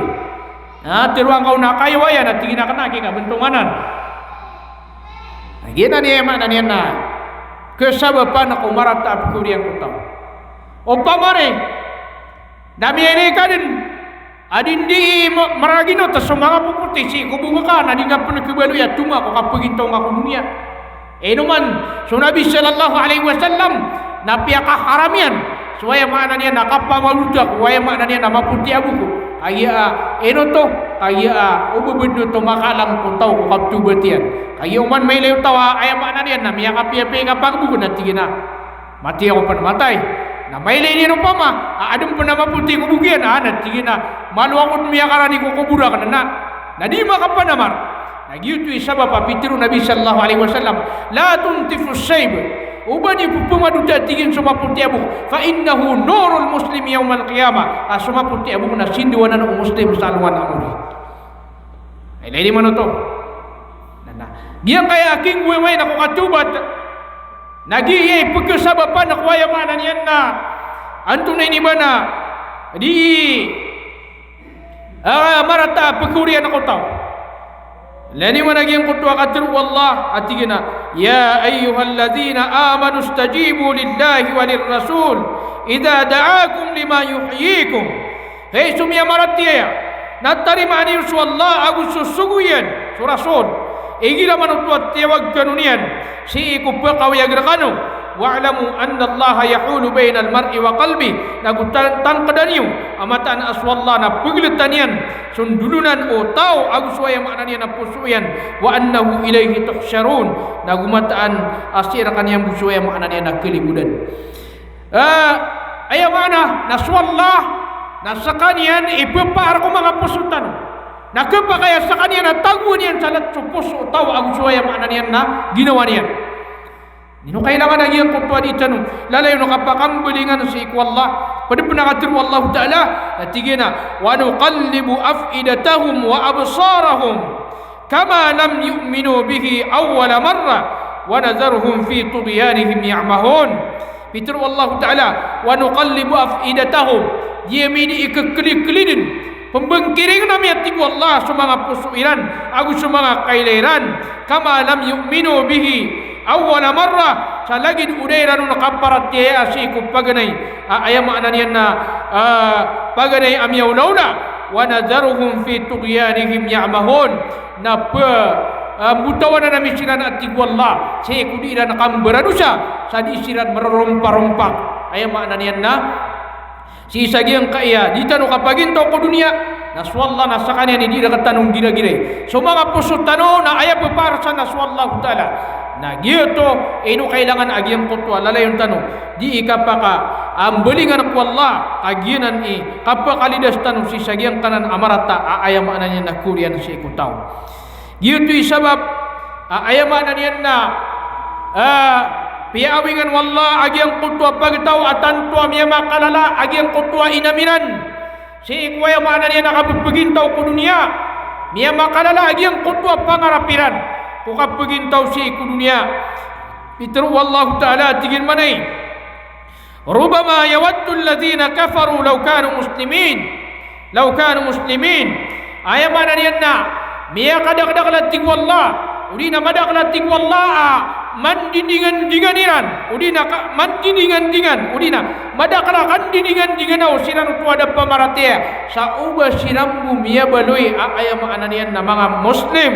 Tiro ako na kayawaya, natigil na kanaki ka, bentunganan. Nagyan na niya man na niya na, kesabapan ako marata ako diyan ko tao. O pamari, dami ini ka din, adin di maragino tas mga puputi si kubunga ka na di nga panagkabalo ya tuma ko kapagintong ako dunia. Naman so Nabi sallallahu alaihi wasallam na piyaka haramian suwaya mana niya nakapamaludak waya mana niya na maputi abuko kaya to kaya ububud to makalang ko taw ko kaptubatian kaya man may lew tawa ay mana niya na miyaka piyapi kapag buko na tigina mati ako pa namatay. Na may lini no pama, adem pa na maputi ko bugyan, natigin na maluwakot miya karani ko kubura ka na di makapanamar. Nagyuto isa ba papitiro Nabi sallallahu alaihi wasallam, la tuntifu sayb, uban yung pumaduda tigin sa maputi abuk, fa innahu nurul muslim yawmal qiyamah, sa maputi abuk na sindiwanan ng muslim sa aluan amuri. Ay lini man ito. Diyan kaya aking buway na kukatubat, nagiyay pagkasabapan na kuwaya manan yan na anto na iniba na di marata pagkurian ako tao lani managi yang kutua katir wallah atigina ya ayyuhalladzina amanu istajibu lillahi walir rasul idza da'akum lima yuhyikum. Hei sumia maratia natari mani wallah agus susuguyan surasul igira manutua tiawag kanunian si ikupakaw yagrakano wa'lamu anna Allah yahulu bainal mar'i wa qalbi nagutan tan kadaniu amatan aswallah na pagletanian sundulunan o tao agus waya maknanian na pusuyan wa annahu ilaihi tuhsyarun nagumataan asira kaniyang busuya maknanian na kelibudan. Aya mana naswallah nasakanian ipepar ko mga pusutan nakapakaya sakanian na taguan salat supus o tao agus waya maknanian na ginawa niyan. Nino kailangan lagi ang kutuan itanu lalay no kapakambulingan sa ikwallah pada penakatir wallahu ta'ala natigina wa nuqallibu afidatahum wa absarahum kama lam yu'minu bihi awwala marra wa nadharuhum fi tughyanihim ya'mahun. Pitur wallahu ta'ala wa nuqallibu afidatahum dia mini ikeklik-kelidin pembengkiring nami ati wallah sumanga pusuiran aku sumanga kaileran kama lam yu'minu bihi awwala marra salagid udairan nakaparat dia asiku paganay ayam ananian na paganay amyaw laula wa nadharuhum fi tughyanihim ya'mahun na mutawana na misiran at tigwallah siku di iran nakambaradusa sa di isiran mararompa-rompak ayam ananian na si sagiang kaya di tanu kapaginto ko dunia naswallah nasakanya ni di tanong gira-gira so mga pusot tano na ayam peparsa naswallahu ta'ala na gitu ino kailangan agyang kutwa lalayon tanong di ikapaka ambelingan ko Allah agyanan kapakalidas tanong si sagyang kanan amarata ayamaan niya na kurian si ikutaw gitu isabab ayamaan niya na piawingan wallah agyang kutwa pagtaw atan tuwa miya makalala agyang kutwa inaminan si ikwaya mana niya nakapapagintaw ko dunia miya makalala agyang kutwa pangarapiran kukap pagintaw si ku dunia. Pitru wallahu ta'ala tigin manay rubama yawaddu alladhina kafaru law kanu muslimin ayamana niyan na miya kadakdak tig wallah udina madak tig wallah mandindingan-dinganiran udina mandindingan-dingan udina madakarakan dindingan-dinganaw sinan tuada pamaratia sa uba sirambu miya baloy ayamana niyan na mga muslim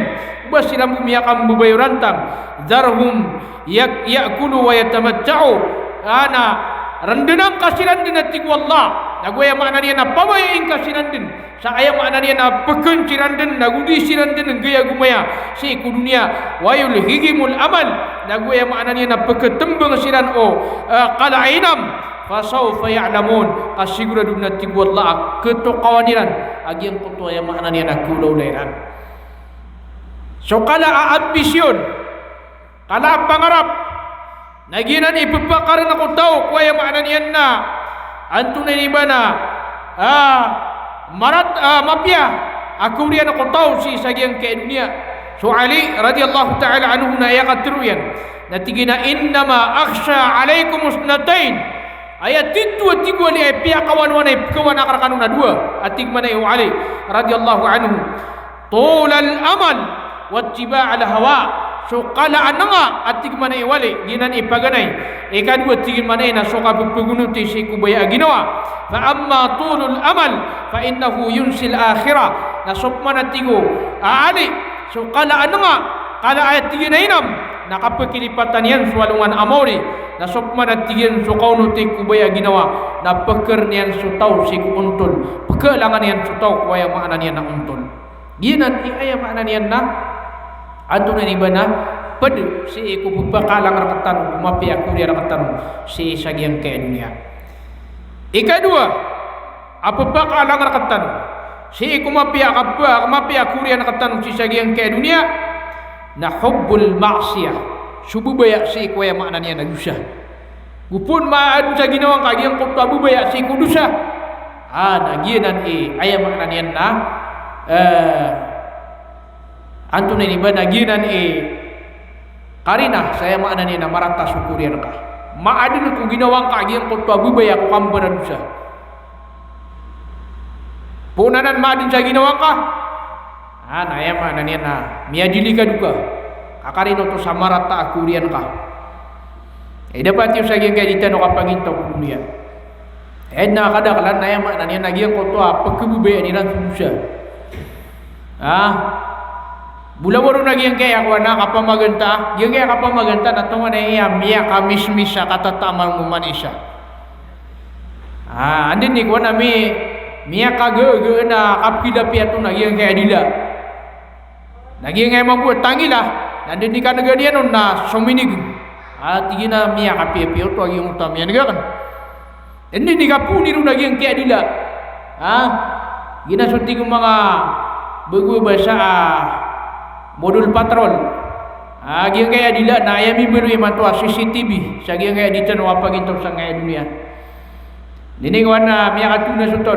uba sirambu miya kambubayurantang zarhum yakulu wa yatamatta'u ana rendenang kasiran din at tigwallah naguya makna niya na pabayain kasiran din sa ayam makna niya na pagkunciran din nagudi siran din ng gaya gumaya si kudunia wayul higimul amal naguya makna niya na pagkatembang siran o kalainam fasawfa ya'lamun kasigurado na tigwallah ketokawaniran agyang kuto ayam makna niya na kulaw layran so kala aambisyon kala pangarap naginan ipapakaran ako tao kuya maanan yan na antunay ni ba na mapya ako riyan ako tao si sagyang kaya dunia so Ali radiyallahu ta'ala anhu na ayakatiro yan natigina innama aksha alaikum usnatain ayat itu tigwa ni pia kawan-wanay kawan akarakano na dua atig manay Ali radiyallahu anhu tulal amal wattiba' al hawa so kalaan na nga at tigman na iwali ginan ipaganay ikadwa tigman na so kapupugunuti si kubaya ginawa fa amma tulul amal fa innahu yunsil akhirah na sopman at tigo aali so kalaan na nga kala ayat tigin na inam nakapakilipatan yan suwalungan amori na sopman at tigin so kaunuti kubaya ginawa na pekar niyan so tau si kuuntol pekalangan yan so tau kuwaya maanan yan na untol ginan iaya maanan yan na anto na iba na padu si iku pupakalang rakatan umapi aku dia rakatan si sagyang kaya dunia ikadua apa pakalang rakatan si iku mapi aku dia rakatan si sagyang kaya dunia na hubbul ma'siyah subu bayak si iku ya makna niya nadusa gupun ma adusa ginawang kagyang kutabu bayak si iku dusa nagianan ayam makna niya na anto na iba naginan karina saya makna ni na marata sukurian ka maadin ko ginawang kaagyan ko pabubay ako kambaran sa punanan maadin sa ginawang ka Na ya ma nanian na miadili ka duka. Kakarino to samarata akurian ka. Dapat yung saging kay dita no kapaginto ko dunia. Na kada kalan na ya ma nanian nagian ko to pagkubube ni ran susya. Bula-bula nagian kay ako na kapamaganta. Yung kaya kapamaganta na to na iya miya kamismis sa katatamang mumanisa. Andin ni ko na miya kage na kapkidapi ato nagian kay adila. Nagian kay mabuat tangila. Andin ni ka naganian na suminig. Tingin na miya kapi-api ato agyong utamian kan. Andin ni ka puni ro nagian kay adila. Ginasunti ko mga berbahasa modul patrol. Agyong kay adila na ayami beru imanto CCTV. Sagyong kay adita no apaginto sa ngay dunia. Dininguan na miya katuna sunton,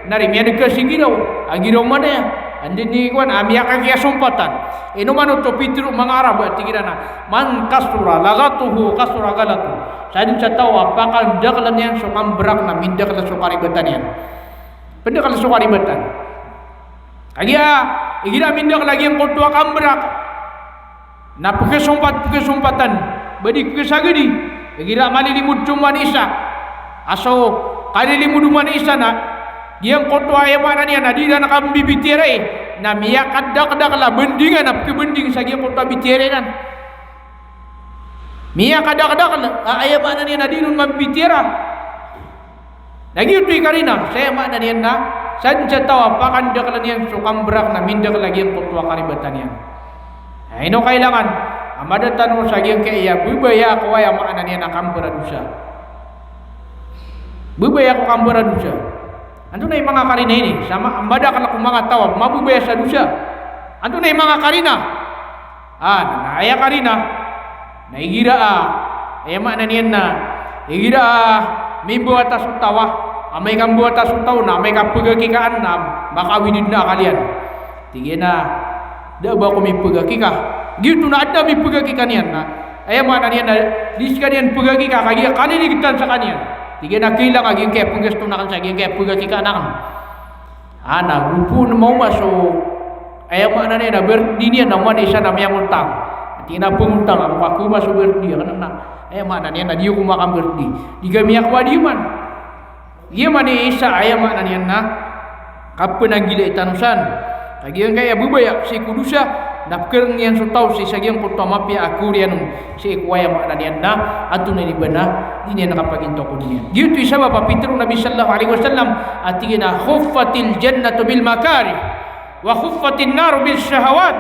nari miya nagkasigiraw, agiraw man na yan. Andin ni kuan, miya kakiya sumpatan. Inuman ito, pitiro mga Arab, at tigila na, man kasura, lagatuhu, kasura galatu. Sa din sa tawa, pakandaklan yan, so kambrak na, mindaklan so karibatan yan. Pendaklan so karibatan. Kaya, igira mindak lagi yang kotua kambrak. Na pagkasumpatan, badik pagkasagadi. Igira malilimud cuman isa. Aso kalilimuduman isa na diyang koto ayamana niya na di na nakambibitiray na miya kadak-kadak la bendingan na kebending sa diyang koto bitiray nan miya kadak-kadak la ayamana niya na di nun mambitira lagi ito'y karina saya mana niya na saan siya tawa pakandak la niyan sukambrak na mindak lagi ang koto karibatan niya ino kailangan amadatan mo sa diyang kaya bubaya ko ay amana niya na kambaran siya. Bubaya ko kambara dusa. Anto na yung mga karina ini. Sama ambada ka kung mga tawag. Mabubaya sa dusa. Anto na yung mga karina. Naaya karina. Naigira ayama na niyan na. Igira may buhat asutawa. Amay kang buhat asutaw na. May kapagakikaan na. Makawidid na kalian. Tige na. Da ba ko may pagakika. Gitu na ada may pagakika niyan na. Ayama na niyan na. Dis ka niyan pagakika. Kaya kaliligitan sa kaniyan. Tiga nak kilang aging kaya penggestu nakan sa aging kaya pagkakika nakan. Grupo na mau masuk. Ayam mana ni na berdinia naman isa na miyang utang. Tina pengutang aku masuk berdi kan na. Ayam mana ni na diyo kumakam berdi. Diga miyak wadiman. Iya mana isa ayam mana ni na kapan ang gila itanusan. Aging kaya bubaya si kudusa. Napkereng yang sutau si sagyang pertama pia aku rian si kuaya makna niyan na antu na ibana ini nakapaginto ko niya. Dito isa ba papitro Nabi sallallahu alaihi wasallam atina khuffatil jannatu bil makari wa khuffatin nar bil syahawat.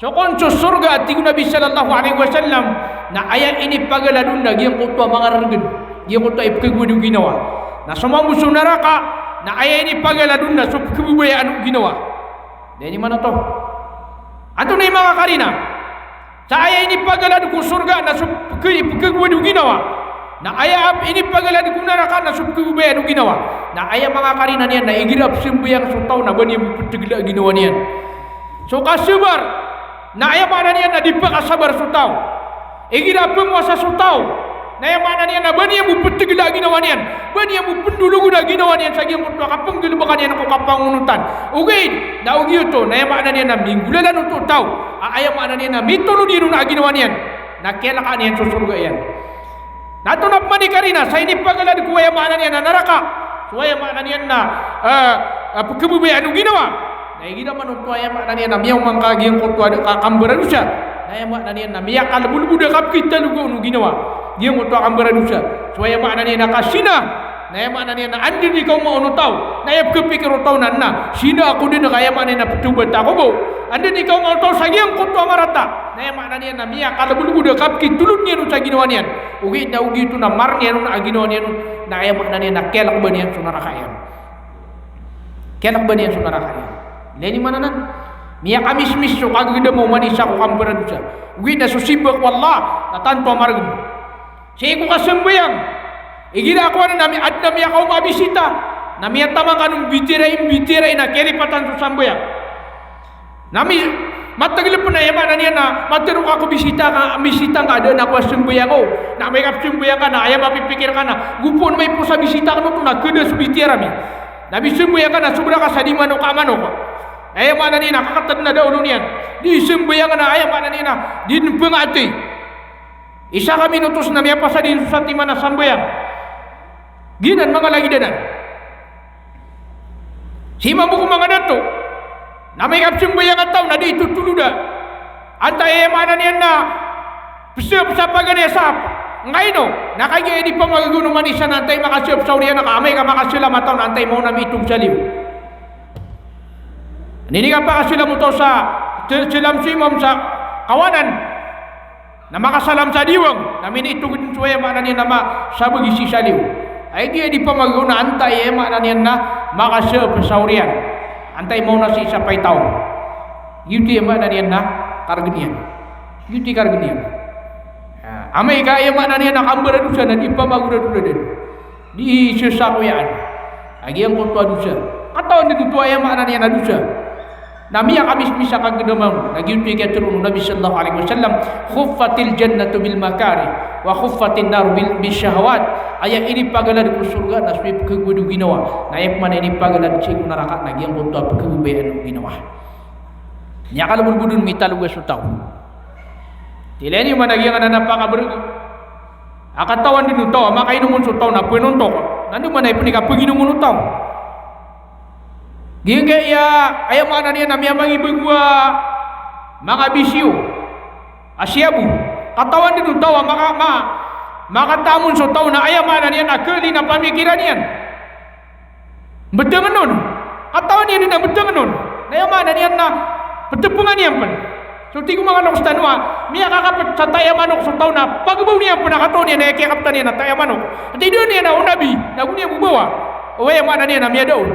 So konso surga atigo Nabi sallallahu alaihi wasallam na ayat ini pagaladun na gyang kutwa mga regen. Gyang kutwa ipkagwado ginawa. Na sama musuh neraka na ayat ini pagaladun na so kebubayaan ginawa. Dani mana to? Anto na yung mga karina sa aya ini pagalad ko surga na pagkagwado ginawa na aya ini pagalad ko naraka na subkagubaya no ginawa na aya mga karina niyan na igirap simbuyang sutaw na bani putigla ginawa niyan so kasabar na aya mana niyan na di pakasabar sutaw igirap penguasa sutaw na aya mana niyan na bani yang putigla ginawa niyan bani yang pendulugo na ginawa niyan sa giyang putwa kapang gilbakan niyan ako kapangunutan okay na ugi ito na aya mana niyan na minggulalan untuk taw aya mana niyan na mitolo dino na ginawa niyan na kailan ka niyan susurga yan natunap man ni karina sa ini pagalad ko aya mana niyan na naraka so aya mana niyan na kebubayaan ng ginawa na igina man untuk aya mana niyan na miyang mangkagiyang kutwa kakambaran siya na aya mana niyan na miyak kalbulbuda kap kita lugo ng ginawa dia untuk kambaran siya so aya mana niyan na kasina na aya mana niyan na andin ikaw maunu taw na aya kepikir taw na sina ako din na kaya mana na petubat ako bo andin ikaw mau taw sa giyang kutwa marata na aya mana niyan na miyak kalbulbuda kap kitulun niyan sa ginawa niyan ugi itu na mar niyan na ginawa niyan na aya mana niyan na kelak ba niyan sa narakayan kelak ba niyan sa narakayan leni mana nan miyak kamismis so kagida mo manisa ko kambaran siya ugi na susibak wallah na tanto margum siya ko kasembayang igira ako na nami at nami ako mabisita nami at tamang kanong bitiray na keripatan sa sambayang nami matagal po na yaman na niya na matirong ako bisita ka ada na ako sembayang ko na may kapsembayang ka na ayaw mapipikir ka na gupon may po sa bisita ka no na kada sa bitira mi nabi sembayang ka na sobra ka sa di mano ka mano ko Ayam mana ni nak kakatan na daw niyan. Di sembayangan na ayam mana ni na din pengati. Isa kami nutus na miya pa sa din sa timana sambayang. Ginan mga lagi danan. Si mamu ko mga dato. Na may kapsimbayangan tao na di tutuluda. Antay ayam mana niyan na pisap sa pagani sap. Ngayon, nakagaya di pa magagunuman isa na antay makasiyap sa uriyan na kamay ka makasila mataw na antay mo na mitong saliw. Nini ka pa kasila mo to sa silam simom sa kawanan na makasalam sa diwang na minitugin suwaya mana niya na sabagi si saliw. Ay di pa magaguna antay mana niya na makasiyap sa uriyan. Antay mo na si isa pa'y tao. Yuti mana niya na karganian. Yuti karganian. Amay kaya mana niya nakambara doon na di pa magura-dura din. Di sesakuyaan. Lagi ang kutua dosa. Katawan din tuwa yang mana niya na dosa. Namiya kami misa kagdamang. Nagyuti kaya turun Nabi sallallahu alaihi wasallam. Khuffatil jannatu bil makari. Wa khuffatin nar bil syahwat. Ayat ini pagalan ku surga na suwi pagkudu ginawa. Na ayat mana ini pagalan ciku neraka. Lagi ang kutua pagkubayan ginawa. Nya kalau berbudun mita lugas utau. Tila ni mana yang ana napakaber akatawan din utaw makainumun sa utaw na pinuntok nando man ay punika paginumun utaw gingga ya ayaw mana niya namiya mangibagwa mga bisyo asyabu katawan din utaw makatamun sa utaw na ayaw mana niya nakali na pamikiran niyan betul nun katawan niya din na betul nun ayaw mana niya na petepungan niyan pan. So tigo mga anak sa tanwa, miya kakapit sa taya manok sa taon na pagbaw niya po nakataon niya na ikikapta niya na taya manok. At hindi niya na unabi, na kung niya bubawa, o ay mana niya na miya daon.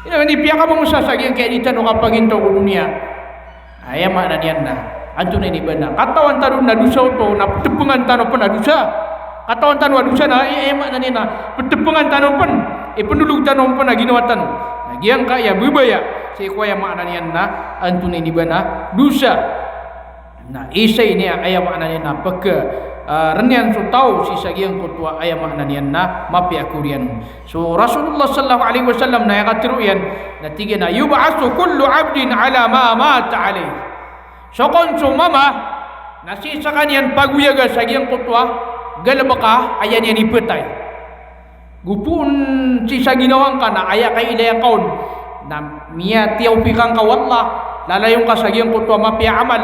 Hindi piya ka mo sasagyan kaya dito no kapag ito ko dunia. Ay mana niya na, anto na iniba na. Katawan tanong na dusa ito, na tepungan tanong pa na dusa. Katawan tanong na dusa na, ay mana niya na, tepungan tanong pa, ipinulog tanong pa na ginawa tanong. Nagyang kaya bubaya. Si kuya makna niyan na antun ini bana dusa. Nah isa ini ayam makna niyan na pagka renian so tahu si sagiang kutua ayam makna niyan na mapi akurian. So Rasulullah sallallahu alaihi wasallam na yakatiru yan na tiga na yub'atsu kullu 'abdin ala ma mata alaihi. So kon so mama na si sa kanyan paguyaga sagiang kutua galabaka ayan yan ipetay. Gupun si sa ginawang ka na aya kay ilayang kaon na miya tiyaw pikang ka wallah lalayong ka sa giyang kutwa mapia amal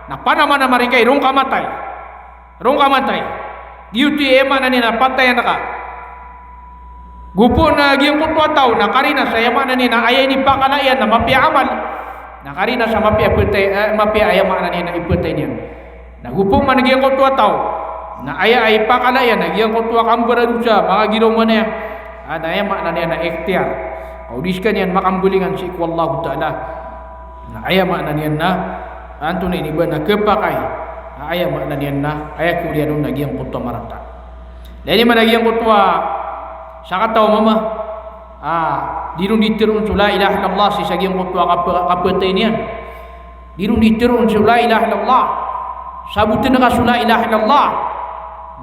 na panaman na maring kay rong kamatay diuti ema na nina patay na ka gupo na giyang kutwa tao na karina sa yama na nina ayay ni pakalayan na mapia amal na karina sa mapia ayama na nina iputay niya na gupo man giyang kutwa tao na ayay pakalayan na giyang kutwa kambara dusa mga ginaw mo na yan na ayama na nina ikhtiar kaudiskan yan makambulingan si wallahu ta'ala na ayam makna niyan na anto na iniba na kepakay na ayam makna niyan na ayak kurian nun nagyang kutwa marata lani man nagyang kutwa sa kataw mama dirun ditirun la ilaha illallah si sagyang kutwa kapatay niyan dirun ditirun la ilaha illallah sabutin na ka la ilaha illallah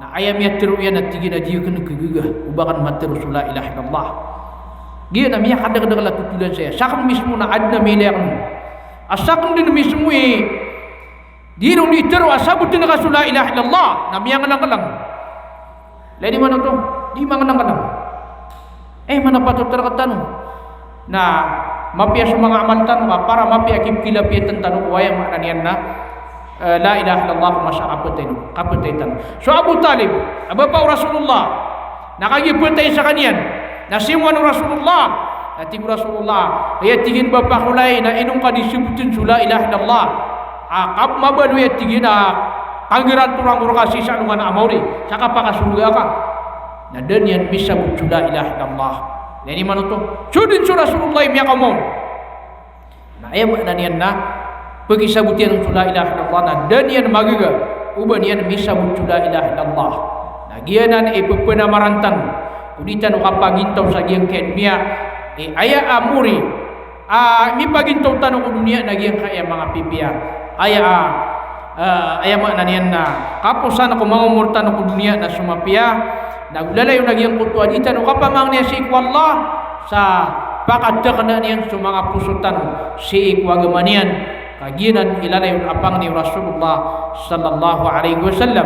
na ayam yatiru yan at tigin na diyo ka nagkagugah ubakan matiru la ilaha illallah. Dia na miya kadang-kadang lah tutulan saya. Sakam mismo na adna milayang. Asakam din mismo Di nung ditero asabut din na kasula ilaha illallah. Na miya ngalang-ngalang. Lain di mana to? Di mangalang-ngalang. Mana patut terkatan na mapia sa mga amal tanong ka para mapia kipkilapiatan tanong ko ay makna niyan na la ilaha illallah masa kapatay tanong. So Abu Talib, Abapaw Rasulullah, nakagipatay sa kanyan. Nasimuan Rasulullah Natibu Rasulullah Ayat tingin bapak kulay na inong ka disibutin sula ilaha illallah Kap mabalu ayat tingin na Kanggiran turang urkasi sa anungan amawri Saka pakasulga ka Na dan yan bisa sula ilaha illallah Yan iman ito Sudin su Rasulullah miya kamon Na ayam na niyan na Pagisabutian sula ilaha illallah Na dan yan magiga Uban yan bisa sula ilaha illallah Nagianan ipapanamarantan Uditan ukapagintaw sa giyang kenmia aya amuri mi pagintaw tanong dunia na giyang kaya mga pipia aya makna niyan na kapusan ako mga umurtan ako dunia na sumapia nagulalayo na giyang kutwa ditan ukapamang niya si Allah sa pakadakna niyan sa mga pusutan si ikwagamanian kaginan ilalayon apang ni Rasulullah sallallahu alaihi wasallam.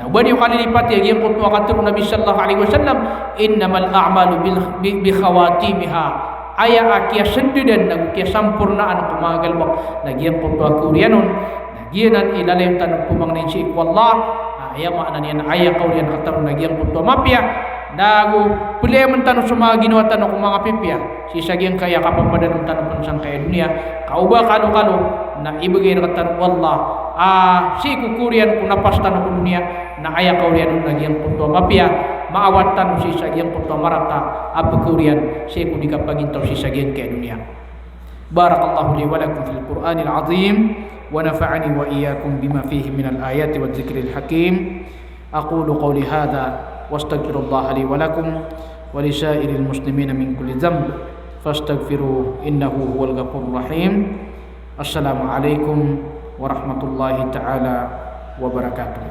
Nah, bani kalilipat yang kutwa katur Nabi sallallahu alaihi wasallam, innamal a'malu bi khawatimiha. Aya akia sendidan nagu kia sampurnaan kumagal bak nagian kutwa kurianon nagianan ilalayon tanong pumangnin si ikwallah. Aya makna niyan aya kaulian katur nagian kutwa mapya dagu pulih mentanu semua ginawa tanong mga pipya si sagiang kaya kapapadan tanong pansang kaya dunia kauba kalu na ibigay na tanong wallah si kukurian kung napas tanong dunia na aya kaulian nagiang kutwa mapya maawat tanong si sagiang kutwa marata apukurian si kunika pagintaw si sagiang kaya dunia. Barakallahu li wa lakum fil Qur'anil azim wa nafa'ani wa iyyakum bima fihi minal ayati wa dzikril hakim. Aqulu qawli hadha واستغفر الله لي ولكم ولسائر المسلمين من كل ذنب فاستغفروه إنه هو الغفور الرحيم. السلام عليكم ورحمة الله تعالى وبركاته.